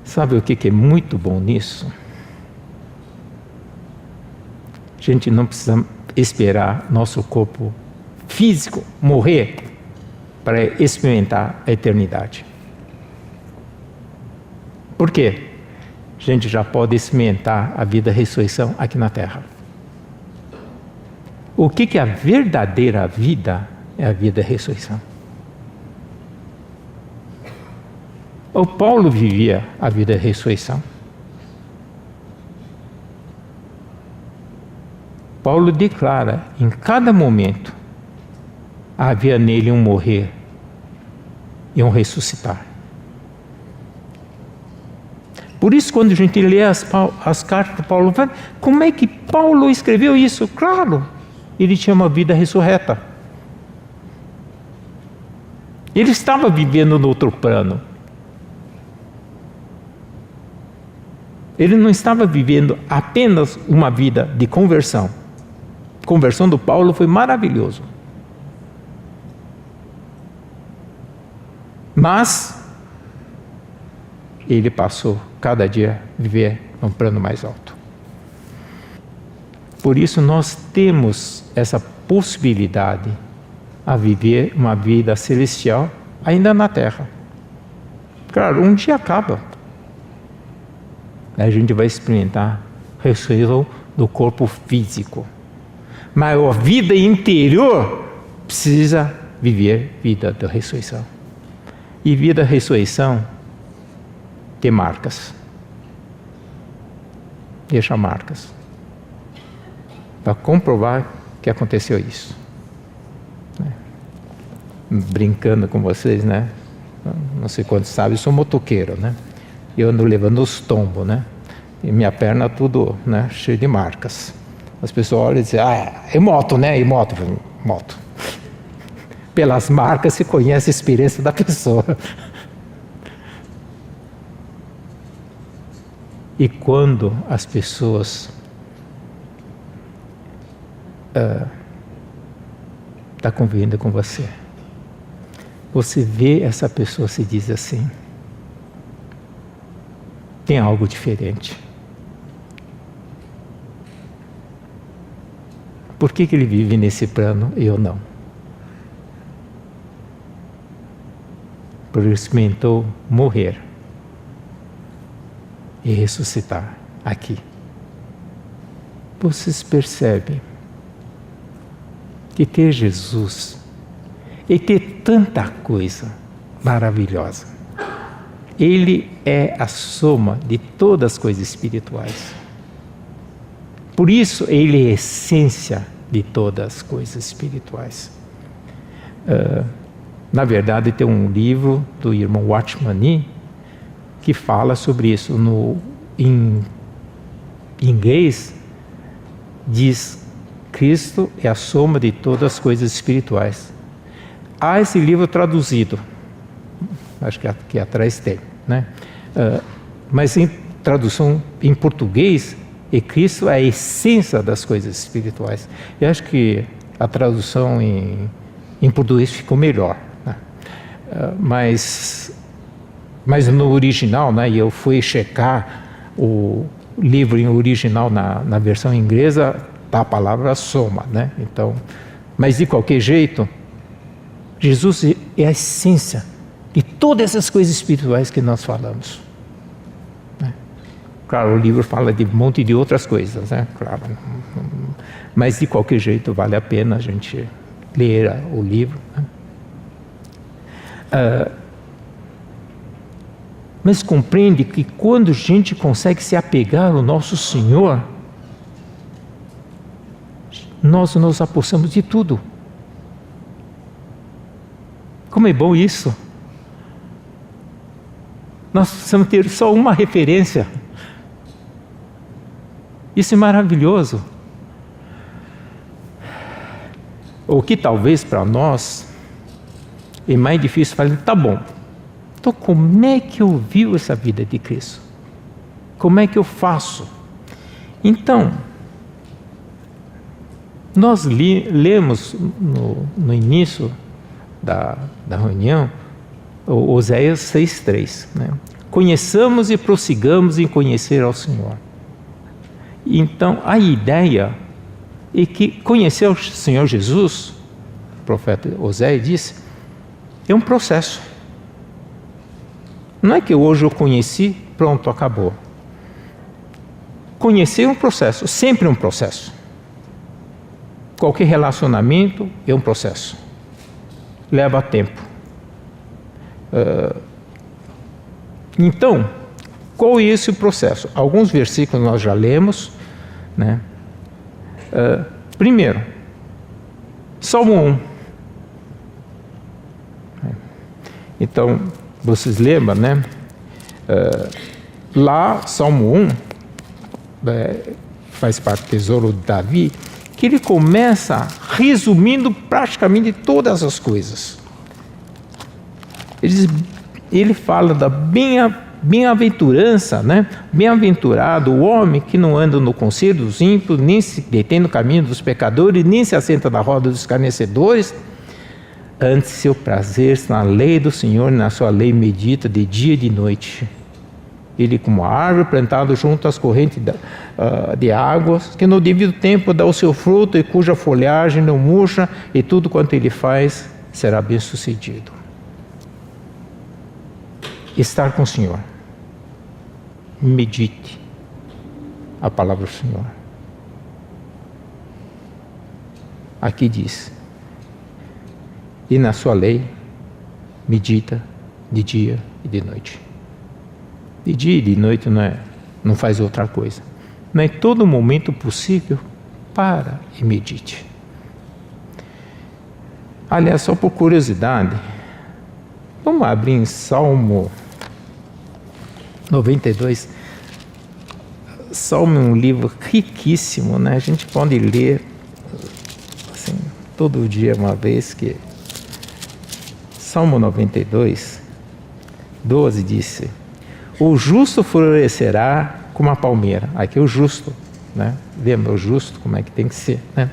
Sabe o que é muito bom nisso? A gente não precisa esperar nosso corpo físico morrer para experimentar a eternidade. Por quê? A gente já pode experimentar a vida da ressurreição aqui na terra. O que é a verdadeira vida? É a vida da ressurreição. O Paulo vivia a vida da ressurreição. Paulo declara, em cada momento, havia nele um morrer e um ressuscitar. Por isso, quando a gente lê as cartas de Paulo, como é que Paulo escreveu isso? Claro, ele tinha uma vida ressurreta. Ele estava vivendo no outro plano. Ele não estava vivendo apenas uma vida de conversão. A conversão do Paulo foi maravilhoso. Mas ele passou cada dia a viver num plano mais alto. Por isso nós temos essa possibilidade a viver uma vida celestial ainda na terra. Claro, um dia acaba. A gente vai experimentar a ressurreição do corpo físico. Mas a vida interior precisa viver vida da ressurreição. E vida da ressurreição tem marcas. Deixa marcas. Para comprovar que aconteceu isso. Brincando com vocês, né? Não sei quantos sabem, eu sou motoqueiro, né? E eu ando levando os tombos, né? E minha perna tudo, né? Cheio de marcas. As pessoas olham e dizem, é moto, né? E moto. Moto. Pelas marcas se conhece a experiência da pessoa. E quando as pessoas estão convivendo com você, você vê essa pessoa se diz assim, tem algo diferente. Por que ele vive nesse plano e eu não? Porque ele experimentou morrer e ressuscitar aqui. Vocês percebem que ter Jesus e ter tanta coisa maravilhosa. Ele é a soma de todas as coisas espirituais. Por isso, ele é a essência de todas as coisas espirituais. Na verdade, tem um livro do irmão Watchman Nee que fala sobre isso. Em inglês, diz: Cristo é a soma de todas as coisas espirituais. Há esse livro traduzido, acho que aqui atrás tem, né? Mas em tradução em português, e Cristo é a essência das coisas espirituais. Eu acho que a tradução em português ficou melhor, né? Mas no original, né? E eu fui checar o livro em original na versão inglesa, tá a palavra soma, né? Então, mas de qualquer jeito, Jesus é a essência de todas essas coisas espirituais que nós falamos, né? Claro, o livro fala de um monte de outras coisas, né? Claro, mas de qualquer jeito vale a pena a gente ler o livro, né? Mas compreende que quando a gente consegue se apegar ao nosso Senhor, nós nos apossamos de tudo. Como é bom isso! Nós precisamos ter só uma referência. Isso é maravilhoso. O que talvez para nós é mais difícil falar, tá bom, então como é que eu vivo essa vida de Cristo? Como é que eu faço? Então, nós lemos no início da reunião, o Oséias 6,3, né? Conheçamos e prossigamos em conhecer ao Senhor. Então, a ideia é que conhecer o Senhor Jesus, o profeta Oséias disse, é um processo. Não é que hoje eu conheci, pronto, acabou. Conhecer é um processo, sempre um processo. Qualquer relacionamento é um processo. Leva tempo. Então, qual é esse processo? Alguns versículos nós já lemos, né? Primeiro, Salmo 1. Então, vocês lembram, né? Lá, Salmo 1, faz parte do tesouro de Davi, que ele começa resumindo praticamente todas as coisas. Ele fala da bem-aventurança, né? Bem-aventurado o homem que não anda no conselho dos ímpios, nem se detém no caminho dos pecadores, nem se assenta na roda dos escarnecedores. Antes seu prazer na lei do Senhor, na sua lei medita de dia e de noite. Ele como árvore plantada junto às correntes de águas, que no devido tempo dá o seu fruto e cuja folhagem não murcha, e tudo quanto ele faz será bem sucedido. Estar com o Senhor. Medite a palavra do Senhor. Aqui diz: e na sua lei medita de dia e de noite. De dia e de noite não faz outra coisa. Mas em todo momento possível, para e medite. Aliás, só por curiosidade, vamos abrir em Salmo 92. Salmo é um livro riquíssimo, né? A gente pode ler assim, todo dia uma vez. Que Salmo 92, 12 disse: o justo florescerá como a palmeira. Aqui é o justo, né? Lembra o justo, como é que tem que ser, né?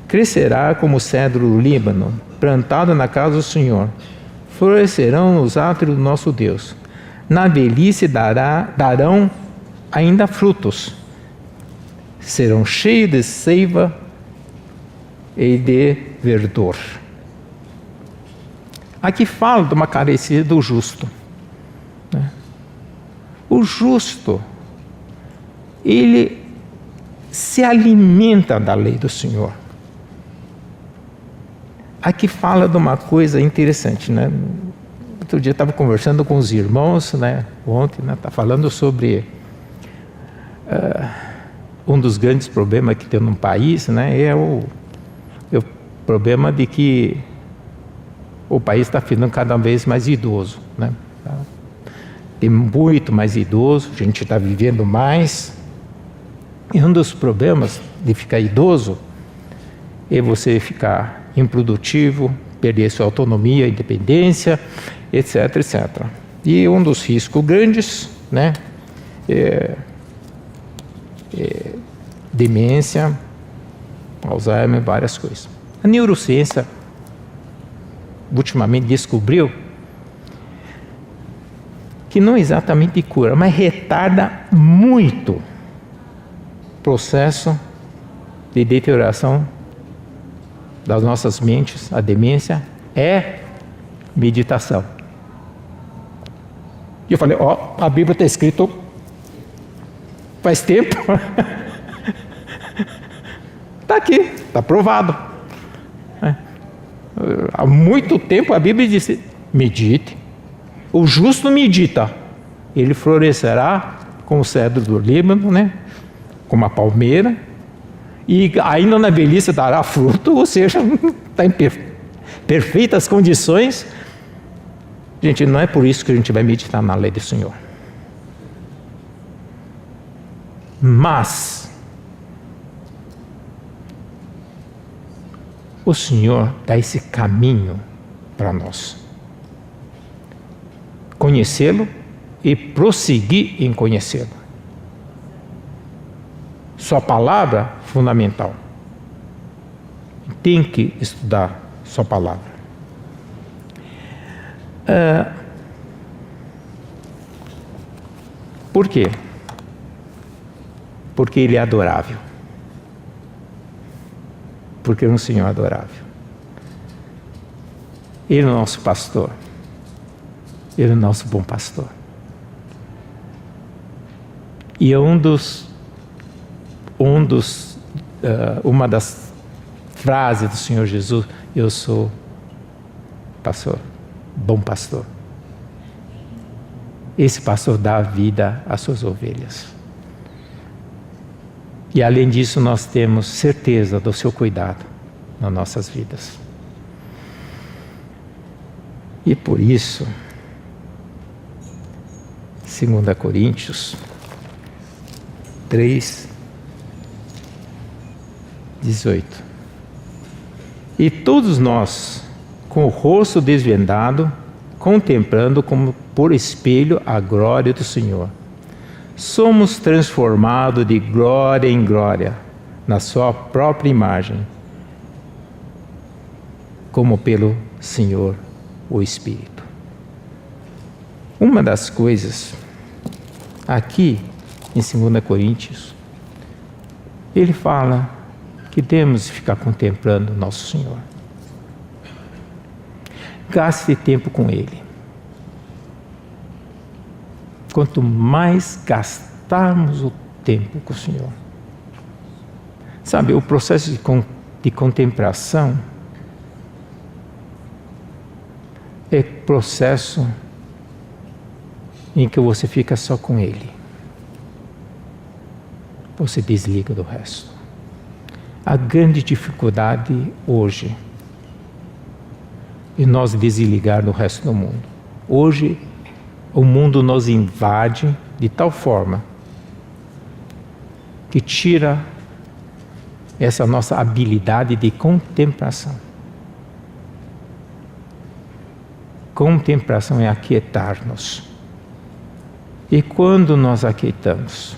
Crescerá como o cedro do Líbano, plantado na casa do Senhor. Florescerão nos átrios do nosso Deus. Na velhice darão ainda frutos. Serão cheios de seiva e de verdor. Aqui fala de uma característica do justo, né? O justo, ele se alimenta da lei do Senhor. Aqui fala de uma coisa interessante, né? Outro dia eu estava conversando com os irmãos, né? Ontem, né? Tá falando sobre um dos grandes problemas que tem no país, né? É o problema de que o país está ficando cada vez mais idoso, né? Tem muito mais idoso, a gente está vivendo mais. E um dos problemas de ficar idoso é você ficar improdutivo, perder sua autonomia, independência, etc, etc. E um dos riscos grandes, né, é demência, Alzheimer, várias coisas. A neurociência ultimamente descobriu que não exatamente cura, mas retarda muito o processo de deterioração das nossas mentes. A demência é meditação. E eu falei, a Bíblia está escrito faz tempo. Está aqui, está provado. Há muito tempo a Bíblia diz, medite. O justo medita, ele florescerá como o cedro do Líbano, né? Como a palmeira, e ainda na velhice dará fruto, ou seja, está em perfeitas condições. Gente, não é por isso que a gente vai meditar na lei do Senhor. Mas o Senhor dá esse caminho para nós. Conhecê-lo e prosseguir em conhecê-lo. Sua palavra fundamental. Tem que estudar sua palavra. Por quê? Porque ele é adorável. Porque é um Senhor adorável. Ele é o nosso pastor. Ele é o nosso bom pastor. E é uma das frases do Senhor Jesus: eu sou pastor, bom pastor. Esse pastor dá vida às suas ovelhas. E além disso, nós temos certeza do seu cuidado nas nossas vidas. E por isso, 2 Coríntios 3, 18. E todos nós, com o rosto desvendado, contemplando como por espelho a glória do Senhor, somos transformados de glória em glória, na sua própria imagem, como pelo Senhor, o Espírito. Uma das coisas Aqui, em 2 Coríntios, ele fala que temos que ficar contemplando Nosso Senhor. Gaste tempo com Ele. Quanto mais gastarmos o tempo com o Senhor. Sabe, o processo de contemplação é processo em que você fica só com Ele. Você desliga do resto. A grande dificuldade hoje é nós desligar do resto do mundo. Hoje, o mundo nos invade de tal forma que tira essa nossa habilidade de contemplação. Contemplação é aquietar-nos. E quando nós aquietamos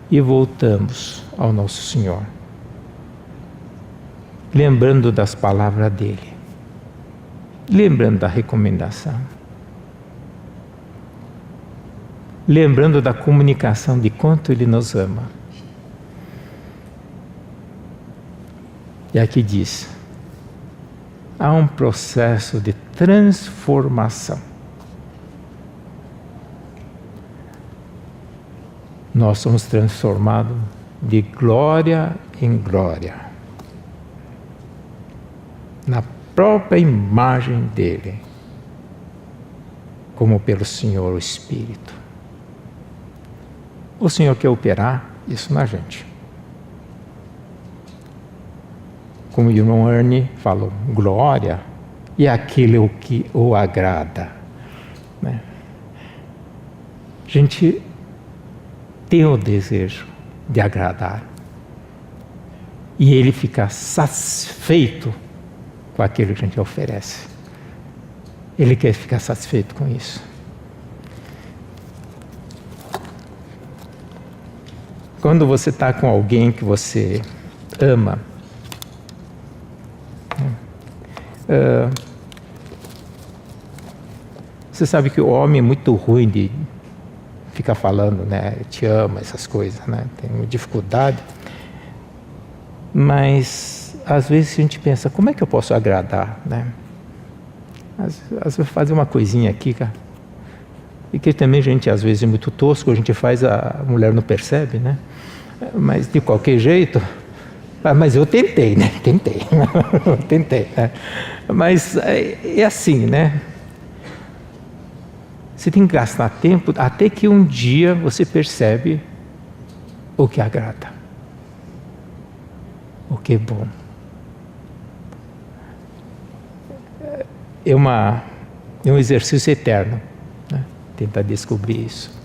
e voltamos ao Nosso Senhor, lembrando das palavras dele, lembrando da recomendação, lembrando da comunicação de quanto Ele nos ama. E aqui diz, há um processo de transformação. Nós somos transformados de glória em glória, na própria imagem dele, como pelo Senhor o Espírito. O Senhor quer operar isso na gente. Como o irmão Ernie falou, glória é aquilo que o agrada. Né? A gente tem o desejo de agradar. E Ele fica satisfeito com aquilo que a gente oferece. Ele quer ficar satisfeito com isso. Quando você está com alguém que você ama, você sabe que o homem é muito ruim de ficar falando, né? Eu te amo, essas coisas, né? Tem uma dificuldade. Mas às vezes a gente pensa, como é que eu posso agradar, né? Às vezes fazer uma coisinha aqui, cara. E que também a gente às vezes é muito tosco, a gente faz, a mulher não percebe, né? Mas de qualquer jeito, mas eu tentei, né? Tentei, né? Mas é assim, né? Você tem que gastar tempo até que um dia você percebe o que agrada, o que é bom. É um exercício eterno, né? Tentar descobrir isso.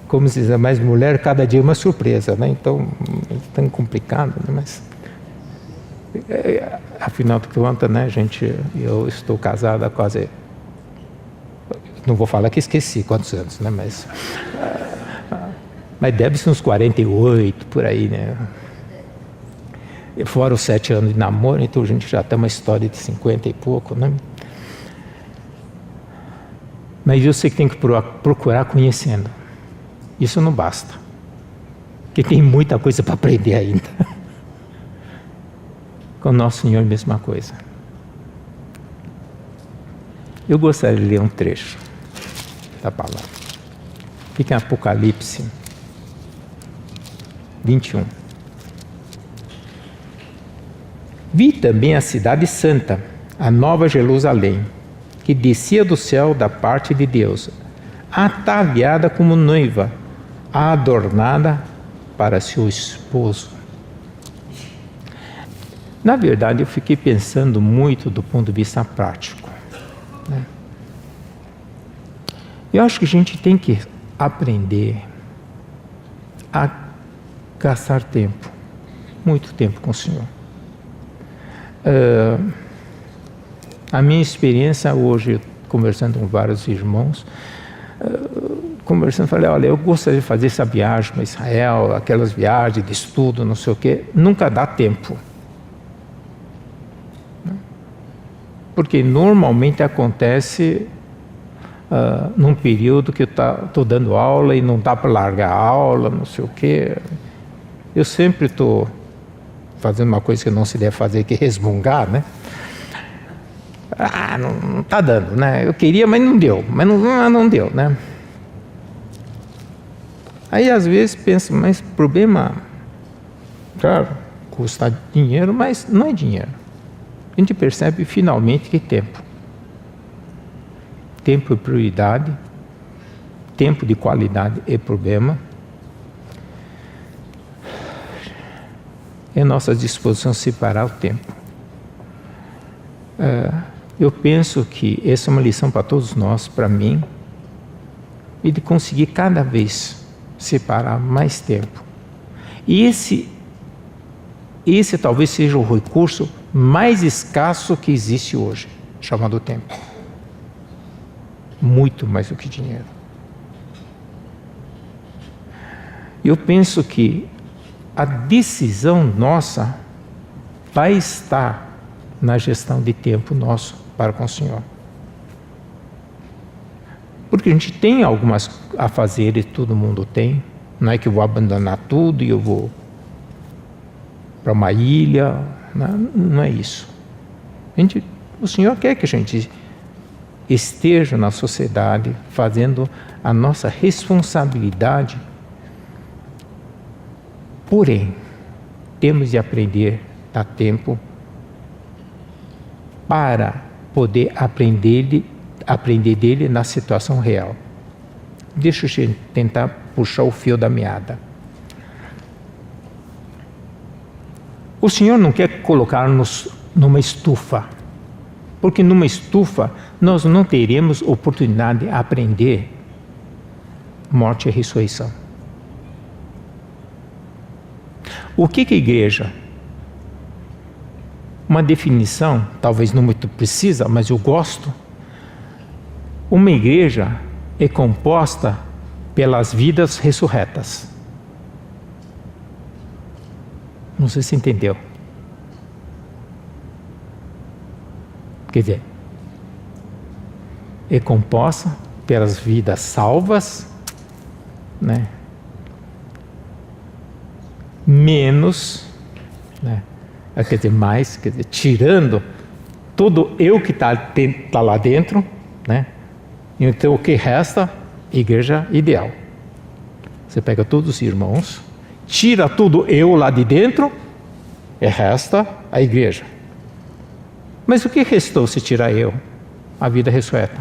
Como se diz, mais mulher, cada dia é uma surpresa, né? Então, é tão complicado, né? Mas afinal de contas, né, gente, eu estou casado há quase, não vou falar que esqueci quantos anos, né? Mas deve ser uns 48 por aí, né? Fora os 7 anos de namoro, então a gente já tem uma história de 50 e pouco, né? Mas eu sei que tem que procurar conhecendo. Isso não basta, porque tem muita coisa para aprender ainda. Com o Nosso Senhor, a mesma coisa. Eu gostaria de ler um trecho da palavra. Fica em Apocalipse 21. Vi também a cidade santa, a nova Jerusalém, que descia do céu da parte de Deus, ataviada como noiva, adornada para seu esposo. Na verdade, eu fiquei pensando muito do ponto de vista prático, né? Eu acho que a gente tem que aprender a gastar tempo, muito tempo com o Senhor. A minha experiência hoje, conversando com vários irmãos, falei, olha, eu gostaria de fazer essa viagem para Israel, aquelas viagens de estudo, não sei o quê, nunca dá tempo. Porque normalmente acontece num período que eu estou dando aula e não dá para largar a aula, não sei o quê. Eu sempre estou fazendo uma coisa que não se deve fazer, que é resmungar, né? Não está dando, né? Eu queria, mas não deu, não deu, né? Aí às vezes penso, mas problema, claro, custa dinheiro, mas não é dinheiro. A gente percebe finalmente que tempo é prioridade, tempo de qualidade é problema. É nossa disposição separar o tempo. Eu penso que essa é uma lição para todos nós, para mim, e de conseguir cada vez separar mais tempo. E esse talvez seja o recurso mais escasso que existe hoje, chamado tempo. Muito mais do que dinheiro. Eu penso que a decisão nossa vai estar na gestão de tempo nosso para com o Senhor. Porque a gente tem algumas a fazer e todo mundo tem. Não é que eu vou abandonar tudo e eu vou para uma ilha. Não é isso. O Senhor quer que a gente esteja na sociedade fazendo a nossa responsabilidade. Porém, temos de aprender a tempo para poder aprender dele na situação real. Deixa eu tentar puxar o fio da meada. O Senhor não quer colocar-nos numa estufa, porque numa estufa nós não teremos oportunidade de aprender morte e ressurreição. O que é a igreja? Uma definição, talvez não muito precisa, mas eu gosto. Uma igreja é composta pelas vidas ressurretas. Não sei se entendeu. Quer dizer, é composta pelas vidas salvas, né? Menos, né? Quer dizer, mais, quer dizer, tirando todo eu que está lá dentro, né? Então o que resta? Igreja ideal. Você pega todos os irmãos, tira tudo eu lá de dentro e resta a igreja. Mas o que restou se tirar eu? A vida ressurreta.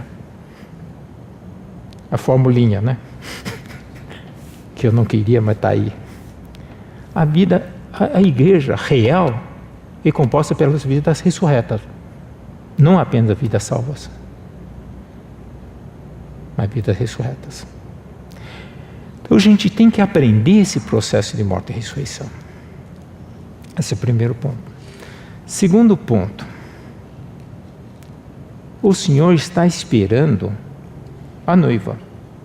A formulinha, né? Que eu não queria, mas está aí. A igreja real é composta pelas vidas ressurretas, não apenas vidas salvas, mas vidas ressurretas. Então a gente tem que aprender esse processo de morte e ressurreição. Esse é o primeiro ponto. Segundo ponto, o Senhor está esperando a noiva,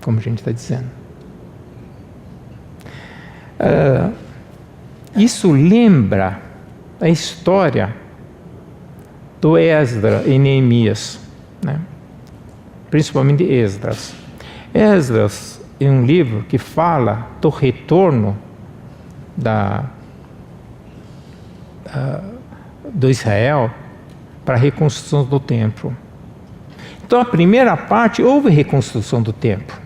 como a gente está dizendo. Isso lembra a história do Esdras e Neemias, né? Principalmente Esdras. Esdras é um livro que fala do retorno do Israel para a reconstrução do templo. Então a primeira parte houve reconstrução do templo.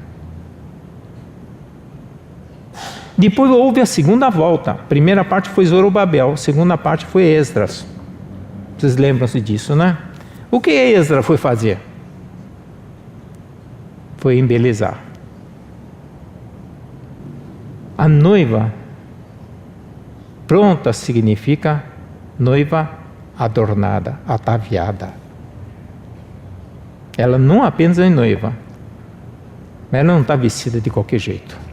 Depois houve a segunda volta. A primeira parte foi Zorobabel, a segunda parte foi Esdras. Vocês lembram-se disso, né? O que Esdras foi fazer? Foi embelezar. A noiva pronta significa noiva adornada, ataviada. Ela não apenas é noiva, mas ela não está vestida de qualquer jeito.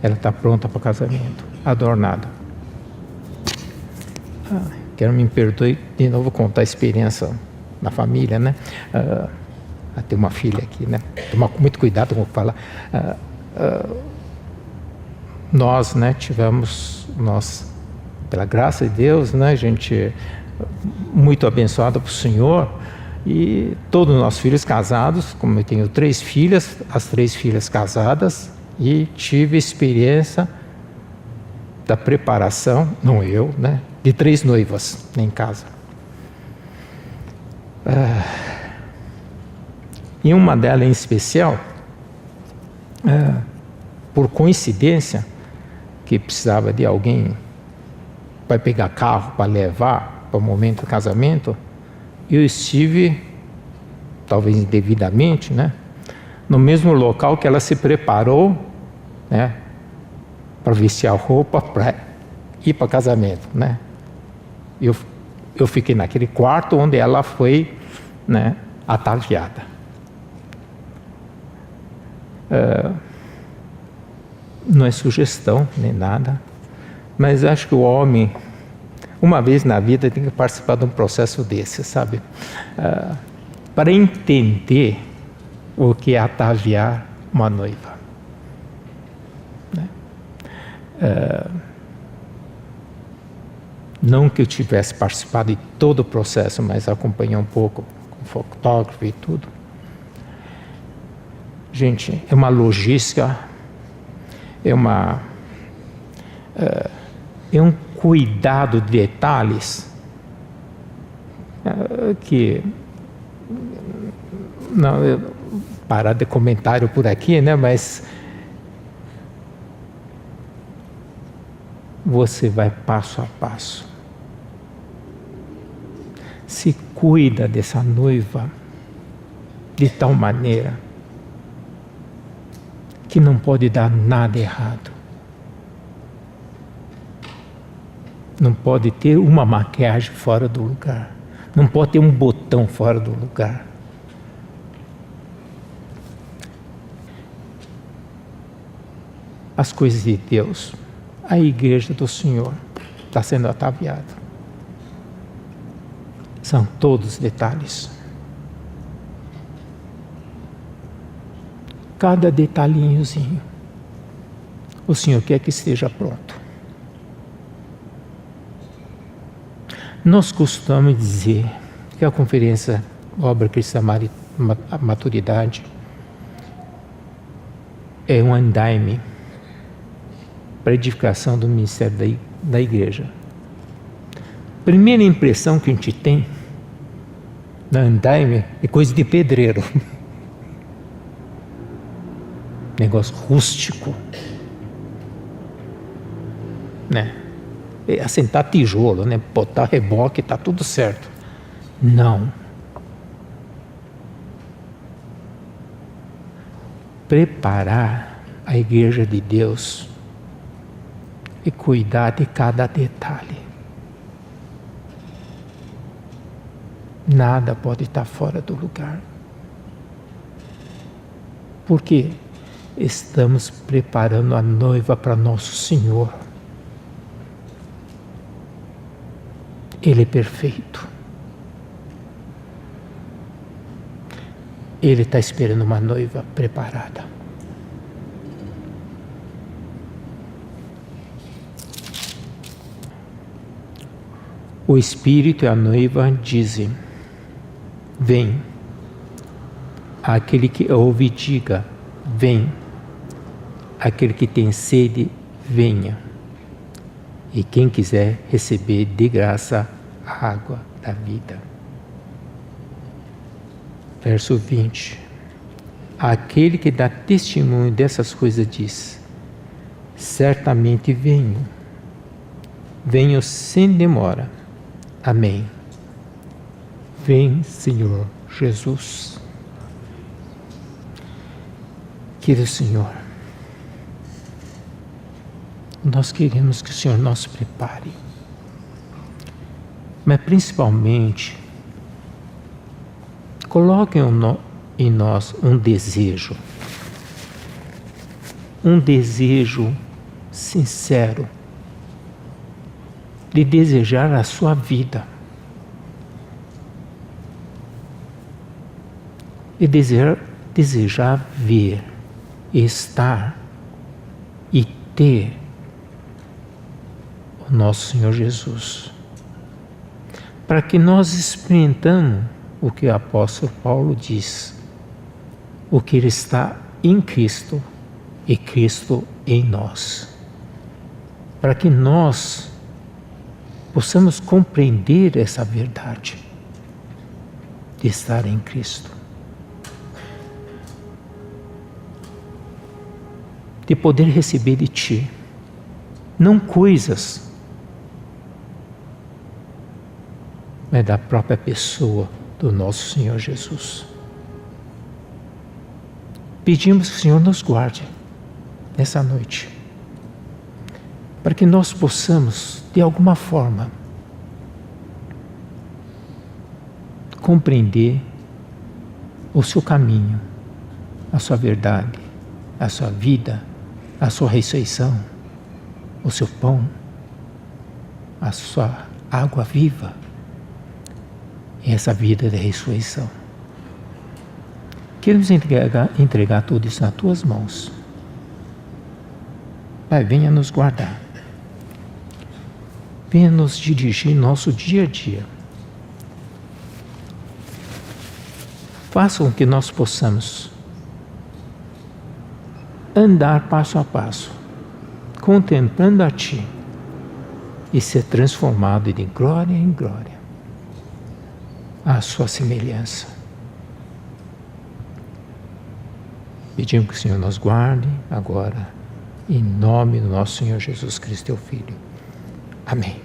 Ela está pronta para o casamento, adornada. Quero me perdoe de novo contar a experiência na família, né? Tem uma filha aqui, né? Tomar muito cuidado com o que fala. Nós, né, pela graça de Deus, né, gente muito abençoada por Senhor, E todos os nossos filhos casados, como eu tenho 3 filhas, as 3 filhas casadas, e tive experiência da preparação, não eu, né, de 3 noivas em casa. E uma delas em especial, por coincidência, que precisava de alguém para pegar carro, para levar para o momento do casamento, eu estive, talvez indevidamente, né, no mesmo local que ela se preparou, né, para vestir a roupa para ir para casamento, né. Eu fiquei naquele quarto onde ela foi, né, ataviada. Não é sugestão nem nada, mas acho que o homem, uma vez na vida, tem que participar de um processo desse, sabe? Para entender o que é ataviar uma noiva. Né? Não que eu tivesse participado de todo o processo, mas acompanhei um pouco com fotógrafo e tudo. Gente, é uma logística, é um cuidado de detalhes que não eu parar de comentário por aqui, né? Mas você vai passo a passo. Se cuida dessa noiva de tal maneira que não pode dar nada errado. Não pode ter uma maquiagem fora do lugar. Não pode ter um botão fora do lugar. As coisas de Deus, a igreja do Senhor está sendo ataviada. São todos detalhes. Cada detalhinhozinho, o Senhor quer que esteja pronto. Nós costumamos dizer que a conferência Obra Cristã Maturidade é um andaime para a edificação do ministério da igreja. Primeira impressão que a gente tem da andaime é coisa de pedreiro. Negócio rústico, né? É assentar tijolo, né? Botar reboque, tá tudo certo. Não. Preparar a igreja de Deus e cuidar de cada detalhe. Nada pode estar fora do lugar. Por quê? Estamos preparando a noiva para nosso Senhor. Ele é perfeito. Ele está esperando uma noiva preparada. O Espírito e a noiva dizem: vem. Aquele que ouve, diga: vem. Aquele que tem sede, venha. E quem quiser receber de graça a água da vida. Verso 20. Aquele que dá testemunho dessas coisas diz: certamente venho. Venho sem demora. Amém. Vem, Senhor Jesus. Querido Senhor, nós queremos que o Senhor nos prepare, mas principalmente coloque em nós um desejo sincero de desejar a sua vida, e desejar ver, estar e ter o nosso Senhor Jesus, para que nós experimentamos o que o apóstolo Paulo diz: o que ele está em Cristo e Cristo em nós. Para que nós possamos compreender essa verdade de estar em Cristo, de poder receber de Ti, não coisas, mas da própria pessoa do nosso Senhor Jesus. Pedimos que o Senhor nos guarde nessa noite, para que nós possamos, de alguma forma, compreender o seu caminho, a sua verdade, a sua vida, a sua ressurreição, o seu pão, a sua água viva e essa vida de ressurreição. Queremos entregar tudo isso nas Tuas mãos. Pai, venha nos guardar. Venha nos dirigir nosso dia a dia. Faça com que nós possamos andar passo a passo, contemplando a Ti e ser transformado de glória em glória à Sua semelhança. Pedimos que o Senhor nos guarde agora, em nome do nosso Senhor Jesus Cristo, Teu Filho. Amém.